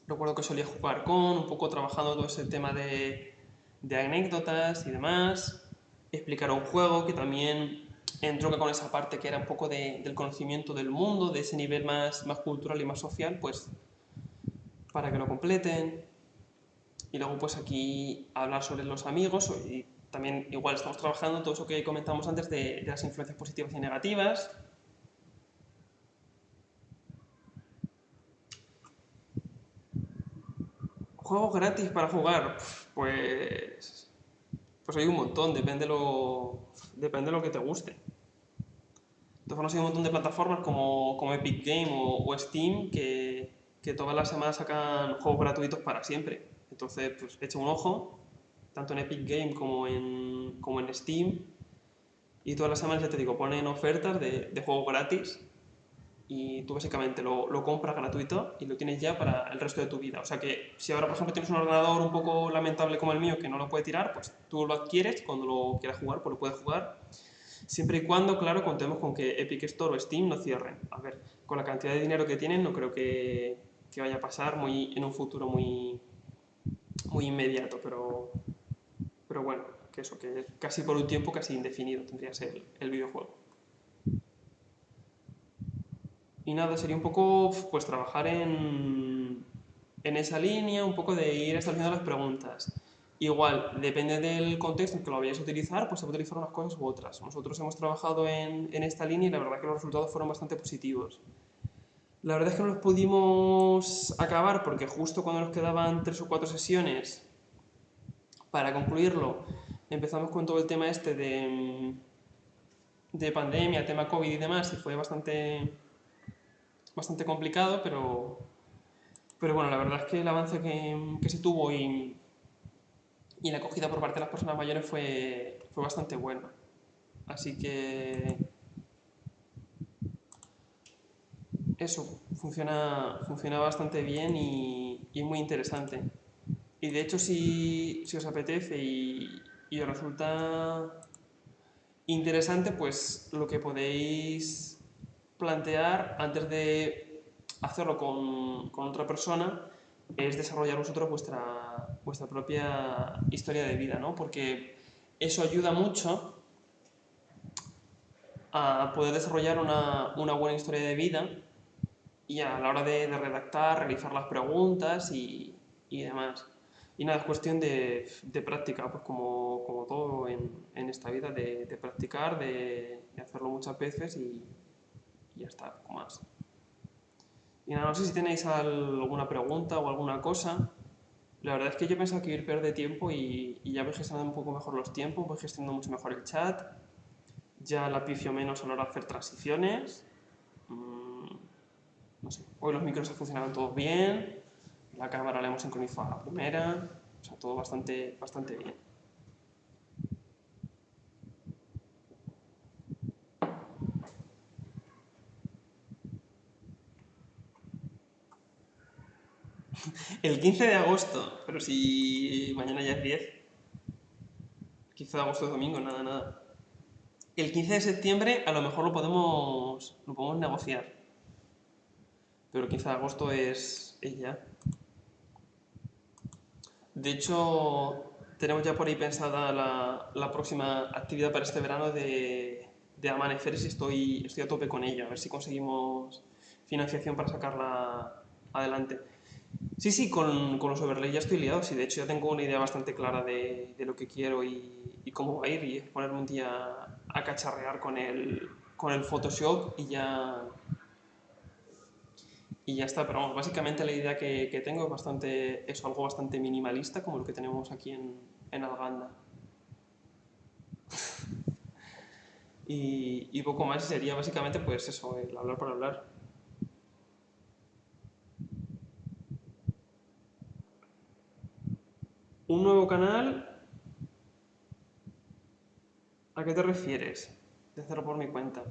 Recuerdo que solía jugar un poco trabajando todo ese tema de anécdotas y demás. Explicar un juego que también entronca con esa parte que era un poco del conocimiento del mundo, de ese nivel más cultural y más social, pues para que lo completen. Y luego pues aquí hablar sobre los amigos y también igual estamos trabajando todo eso que comentamos antes de las influencias positivas y negativas. Juegos gratis para jugar, pues hay un montón, depende de lo que te guste. De todas formas hay un montón de plataformas como Epic Game o Steam que todas las semanas sacan juegos gratuitos para siempre. Entonces, pues echa un ojo, tanto en Epic Game como en Steam, y todas las semanas, ya te digo, ponen ofertas de juegos gratis y tú básicamente lo compras gratuito y lo tienes ya para el resto de tu vida. O sea que si ahora, por ejemplo, tienes un ordenador un poco lamentable como el mío que no lo puede tirar, pues tú lo adquieres, cuando lo quieras jugar, pues lo puedes jugar. Siempre y cuando, claro, contemos con que Epic Store o Steam no cierren. A ver, con la cantidad de dinero que tienen, no creo que vaya a pasar en un futuro muy inmediato, pero bueno, que eso, que casi por un tiempo casi indefinido tendría que ser el videojuego. Y nada, sería un poco pues trabajar en esa línea, un poco de ir estableciendo las preguntas. Igual, depende del contexto en que lo vayáis a utilizar, pues se va a utilizar unas cosas u otras. Nosotros hemos trabajado en esta línea y la verdad que los resultados fueron bastante positivos. La verdad es que no los pudimos acabar porque justo cuando nos quedaban 3 o 4 sesiones para concluirlo, empezamos con todo el tema este de pandemia, tema COVID y demás, y fue bastante complicado, pero bueno, la verdad es que el avance que se tuvo y la acogida por parte de las personas mayores fue bastante bueno. Así que eso, funciona bastante bien y muy interesante. Y de hecho, si os apetece y os resulta interesante, pues lo que podéis plantear antes de hacerlo con otra persona es desarrollar vosotros vuestra propia historia de vida, ¿no? Porque eso ayuda mucho a poder desarrollar una buena historia de vida y a la hora de redactar, realizar las preguntas y demás. Y nada, es cuestión de práctica, pues como todo en esta vida, de practicar, de hacerlo muchas veces y ya está, poco más. Y nada, no sé si tenéis alguna pregunta o alguna cosa. La verdad es que yo pensaba que iba a ir peor de tiempo y ya voy gestionando un poco mejor los tiempos, voy gestionando mucho mejor el chat ya la pifio menos a la hora de hacer transiciones. No sé, hoy los micros funcionaban todos bien, la cámara la hemos sincronizado a la primera, o sea, todo bastante bien. El 15 de agosto, pero si mañana ya es 10. 15 de agosto es domingo, nada. El 15 de septiembre a lo mejor lo podemos negociar, pero el 15 de agosto es ya. De hecho, tenemos ya por ahí pensada la próxima actividad para este verano de amaneceres y estoy a tope con ella, a ver si conseguimos financiación para sacarla adelante. Sí, con los overlays ya estoy liado, sí, de hecho ya tengo una idea bastante clara de lo que quiero y cómo va a ir, y es ponerme un día a cacharrear con el Photoshop y ya está. Pero vamos, básicamente la idea que tengo es algo bastante minimalista, como lo que tenemos aquí en Alganda. Y poco más sería básicamente pues eso, el hablar por hablar. Un nuevo canal, ¿a qué te refieres? De hacerlo por mi cuenta.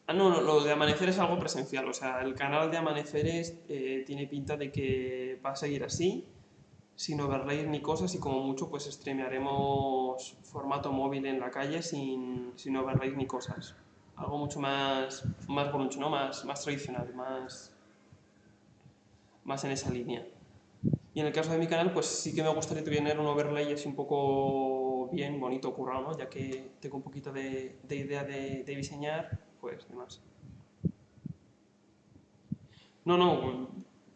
Ah, no, lo de Amanecer es algo presencial, o sea, el canal de Amaneceres tiene pinta de que va a seguir así, sin overlays ni cosas, y como mucho pues streamearemos formato móvil en la calle sin overlays ni cosas. Algo mucho más grunge, ¿no? Más tradicional, más en esa línea. Y en el caso de mi canal, pues sí que me gustaría tener un overlay así un poco bien, bonito, currado, ¿no? Ya que tengo un poquito de idea de diseñar, pues demás. No,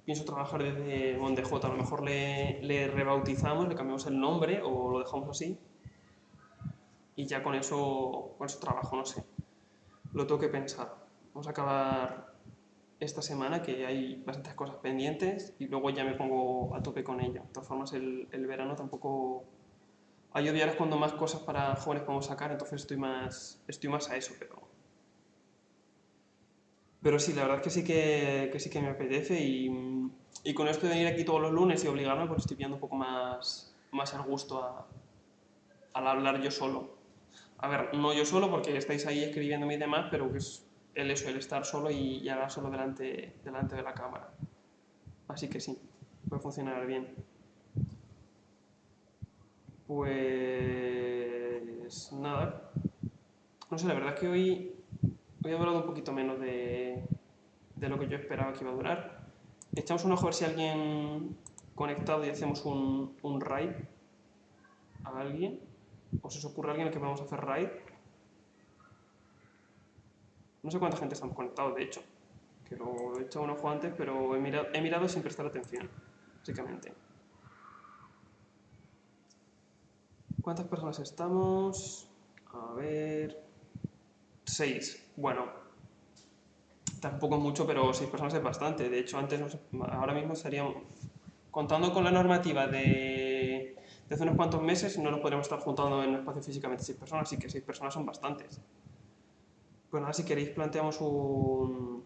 pienso trabajar desde OneDJ. A lo mejor le rebautizamos, le cambiamos el nombre o lo dejamos así y ya con eso trabajo, no sé. Lo tengo que pensar. Vamos a acabar esta semana, que hay bastantes cosas pendientes, y luego ya me pongo a tope con ello. De todas formas, el verano tampoco... Hay días cuando más cosas para jóvenes podemos sacar, entonces estoy más a eso, pero sí, la verdad es que sí que me apetece, y con esto de venir aquí todos los lunes y obligarme, pues estoy pillando un poco más el gusto al hablar yo solo. A ver, no yo solo porque estáis ahí escribiéndome y demás, pero que es el estar solo y hablar solo delante de la cámara. Así que sí, puede funcionar bien. Pues nada, no sé, la verdad es que hoy he hablado un poquito menos de lo que yo esperaba que iba a durar. Echamos un ojo a ver si alguien conectado y hacemos un raid a alguien. ¿O se os ocurre a alguien al que vamos a hacer raid? No sé cuánta gente estamos conectados, de hecho. Que lo he echado un ojo antes, pero he mirado sin prestar atención, básicamente. ¿Cuántas personas estamos? A ver... 6. Bueno, tampoco es mucho, pero 6 personas es bastante. De hecho, ahora mismo estaríamos... Contando con la normativa de hace unos cuantos meses, no nos podríamos estar juntando en un espacio físicamente 6 personas, así que 6 personas son bastantes. Pues nada, si queréis planteamos un...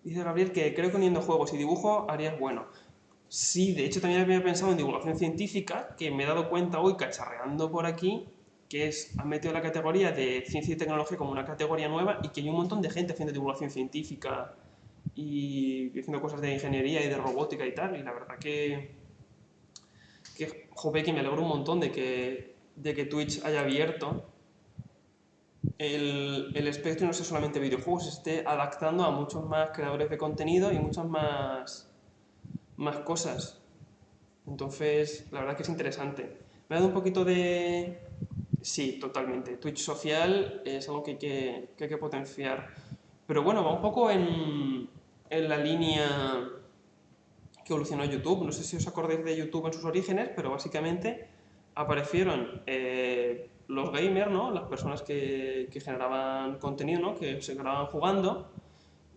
Dice Gabriel que creo que uniendo juegos y dibujo harías bueno. Sí, de hecho también había pensado en divulgación científica, que me he dado cuenta hoy cacharreando por aquí, han metido la categoría de ciencia y tecnología como una categoría nueva, y que hay un montón de gente haciendo divulgación científica y haciendo cosas de ingeniería y de robótica y tal, y la verdad joder, que me alegro un montón de que Twitch haya abierto el espectro, no sea solamente videojuegos, se esté adaptando a muchos más creadores de contenido y muchas más cosas. Entonces, la verdad que es interesante. Me ha dado un poquito de... Sí, totalmente. Twitch social es algo que hay que potenciar. Pero bueno, va un poco en la línea que evolucionó YouTube. No sé si os acordáis de YouTube en sus orígenes, pero básicamente aparecieron los gamers, ¿no? Las personas que generaban contenido, ¿no? Que se grababan jugando,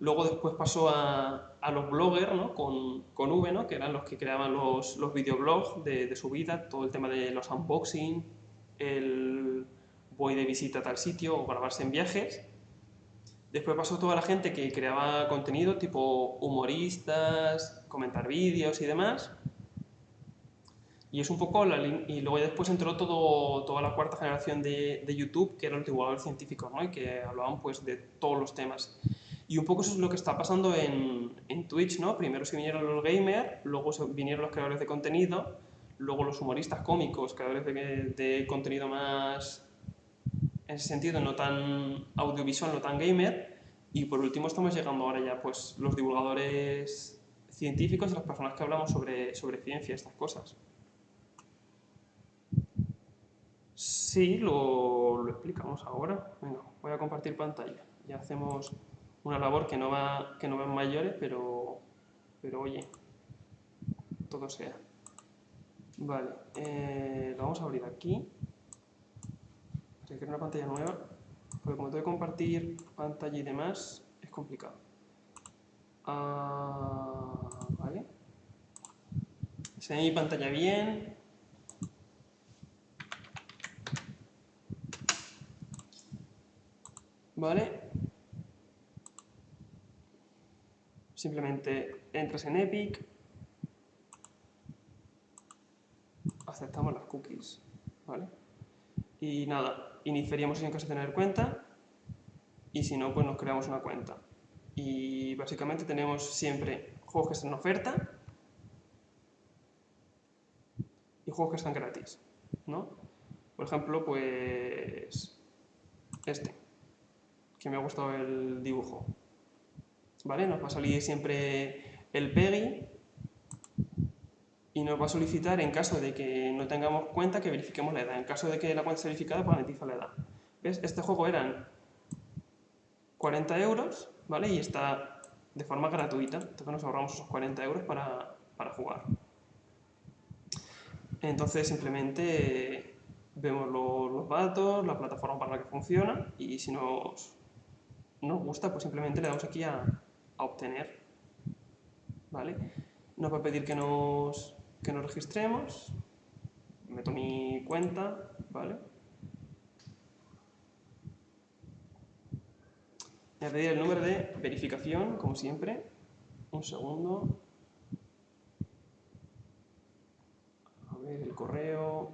Luego después pasó a los bloggers, ¿no? Con V, ¿no? Que eran los que creaban los videoblogs de su vida, todo el tema de los unboxing, el voy de visita a tal sitio o grabarse en viajes. Después pasó toda la gente que creaba contenido tipo humoristas, comentar vídeos y demás. Y es un poco y luego después entró toda la cuarta generación de YouTube, que eran los divulgadores científicos, ¿no? Y que hablaban pues de todos los temas. Y un poco eso es lo que está pasando en Twitch, ¿no? Primero se vinieron los gamers, luego vinieron los creadores de contenido, luego los humoristas cómicos, creadores de contenido más, en ese sentido, no tan audiovisual, no tan gamer, y por último estamos llegando ahora ya pues los divulgadores científicos y las personas que hablamos sobre ciencia, estas cosas. Sí, lo explicamos ahora. Venga, voy a compartir pantalla. Ya hacemos una labor que no van mayores, pero oye, todo sea. Vale, lo vamos a abrir aquí. Voy a crear una pantalla nueva, porque como tengo que compartir pantalla y demás, es complicado. Vale. Se ve mi pantalla bien. Vale. Simplemente entras en Epic, aceptamos las cookies, ¿vale? Y nada, iniciaríamos en caso de tener cuenta y si no, pues nos creamos una cuenta. Y básicamente tenemos siempre juegos que están en oferta y juegos que están gratis, ¿no? Por ejemplo, pues este, que me ha gustado el dibujo, ¿vale? Nos va a salir siempre el PEGI y nos va a solicitar, en caso de que no tengamos cuenta, que verifiquemos la edad. En caso de que la cuenta esté verificada, pues garantiza la edad. ¿Ves? Este juego eran 40 euros, ¿vale? Y está de forma gratuita. Entonces nos ahorramos esos 40 euros para jugar. Entonces simplemente vemos los datos, la plataforma para la que funciona y si nos gusta, pues simplemente le damos aquí a obtener, ¿vale? Nos va a pedir que nos registremos, meto mi cuenta, ¿vale? Me va a pedir el número de verificación, como siempre. Un segundo. A ver, el correo.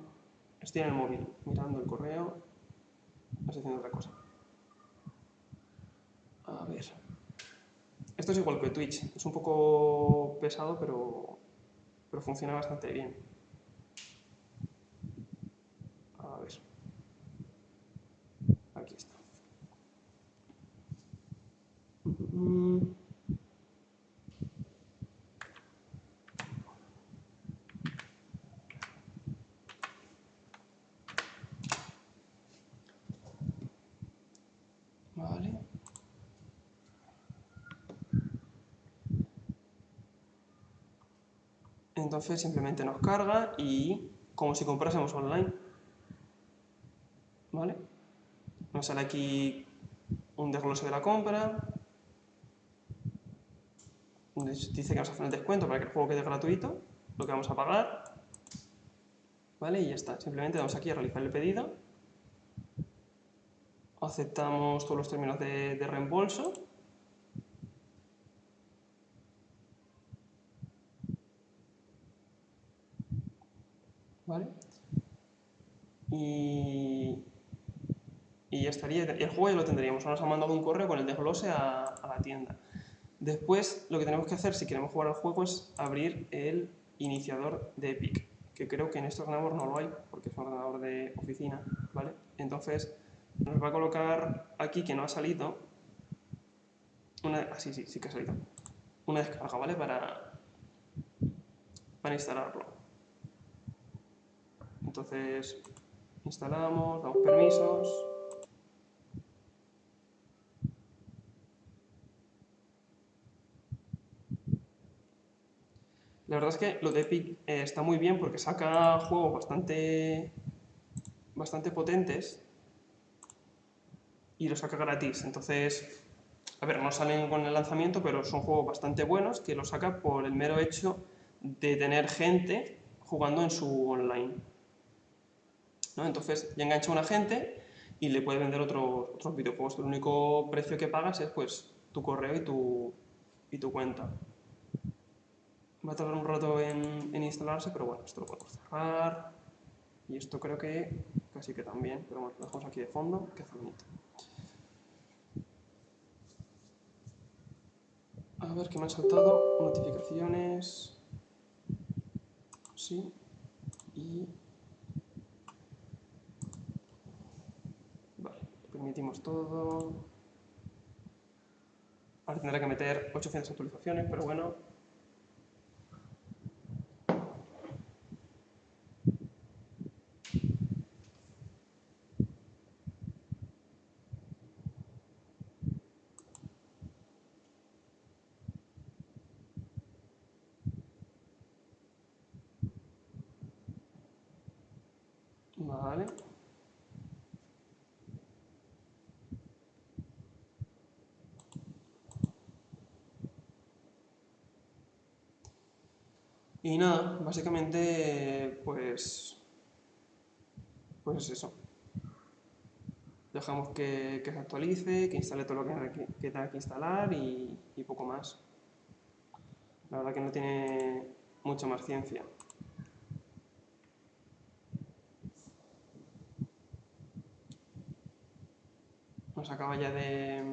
Estoy en el móvil, mirando el correo. No estoy haciendo otra cosa. A ver. Esto es igual que Twitch. Es un poco pesado, pero funciona bastante bien. A ver. Aquí está. Vale. Entonces simplemente nos carga y como si comprásemos online. ¿Vale? Nos sale aquí un desglose de la compra. Dice que vamos a hacer el descuento para que el juego quede gratuito, lo que vamos a pagar. ¿Vale? Y ya está. Simplemente damos aquí a realizar el pedido. Aceptamos todos los términos de reembolso. ¿Vale? Y ya estaría. El juego ya lo tendríamos. Ahora nos ha mandado un correo con el desglose a la tienda. Después, lo que tenemos que hacer si queremos jugar al juego es abrir el iniciador de Epic, que creo que en este ordenador no lo hay, porque es un ordenador de oficina, ¿vale? Entonces, nos va a colocar aquí que no ha salido sí que ha salido. Una descarga, ¿vale? Para instalarlo. Entonces, instalamos, damos permisos. La verdad es que lo de Epic está muy bien porque saca juegos bastante potentes y los saca gratis. Entonces, a ver, no salen con el lanzamiento, pero son juegos bastante buenos que los saca por el mero hecho de tener gente jugando en su online, ¿no? Entonces ya engancha a una gente y le puede vender otros videojuegos. El único precio que pagas es pues tu correo y tu cuenta. Va a tardar un rato en instalarse, pero bueno, esto lo podemos cerrar. Y esto creo que casi que también, pero bueno, lo dejamos aquí de fondo, que hace bonito. A ver qué me han saltado. Notificaciones. Sí. Y. Vale, permitimos todo. Ahora tendrá que meter 800 actualizaciones, pero bueno. Vale. Y nada, básicamente, pues es eso. Dejamos que se actualice, que instale todo lo que tenga que instalar y poco más. La verdad que no tiene mucha más ciencia. Nos acaba ya de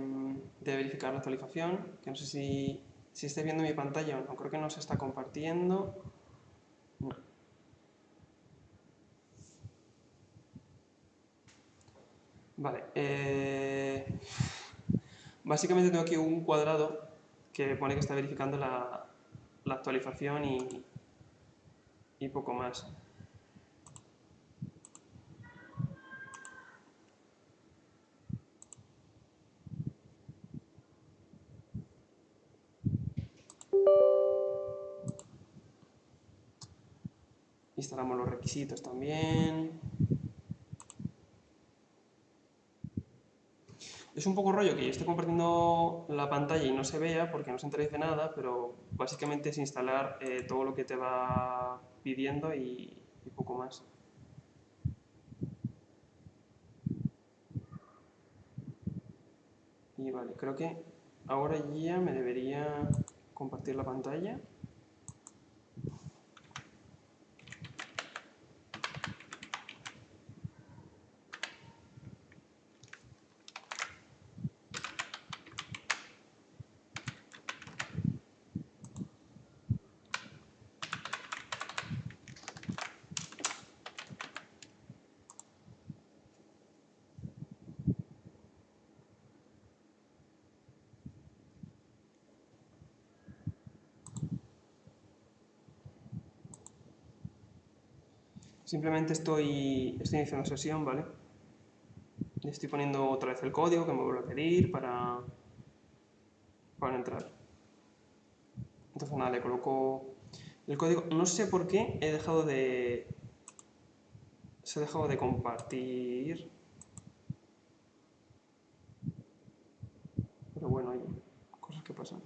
verificar la actualización, que no sé si estáis viendo mi pantalla o no. Creo que no se está compartiendo. No. Vale. Básicamente tengo aquí un cuadrado que pone que está verificando la actualización y poco más. Instalamos los requisitos también. Es un poco rollo que yo esté compartiendo la pantalla y no se vea porque no se enteréis de nada, pero básicamente es instalar todo lo que te va pidiendo y poco más. Y vale, creo que ahora ya me debería compartir la pantalla. Simplemente estoy iniciando sesión, ¿vale? Le estoy poniendo otra vez el código que me vuelve a pedir para entrar. Entonces nada, le coloco el código. No sé por qué se ha dejado de compartir. Pero bueno, hay cosas que pasan.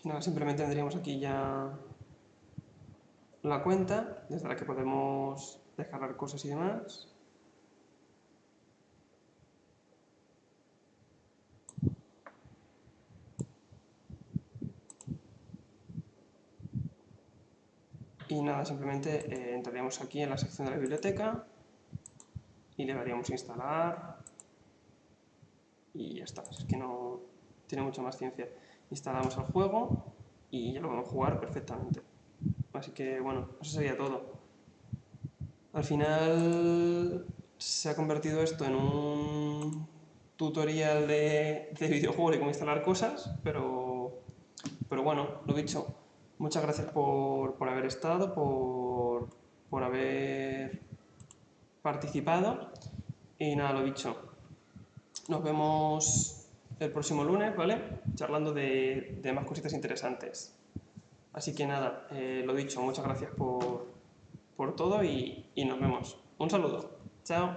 Y nada, simplemente tendríamos aquí ya la cuenta desde la que podemos descargar cosas y demás. Y nada, simplemente entraríamos aquí en la sección de la biblioteca y le daríamos instalar y ya está. Es que no tiene mucha más ciencia. Instalamos el juego y ya lo vamos a jugar perfectamente. Así que bueno, eso sería todo. Al final se ha convertido esto en un tutorial de videojuego de cómo instalar cosas, pero bueno, lo dicho, muchas gracias por haber estado, por haber participado y nada, lo dicho, nos vemos el próximo lunes, ¿vale? Charlando de más cositas interesantes. Así que nada, lo dicho, muchas gracias por todo y nos vemos. Un saludo. Chao.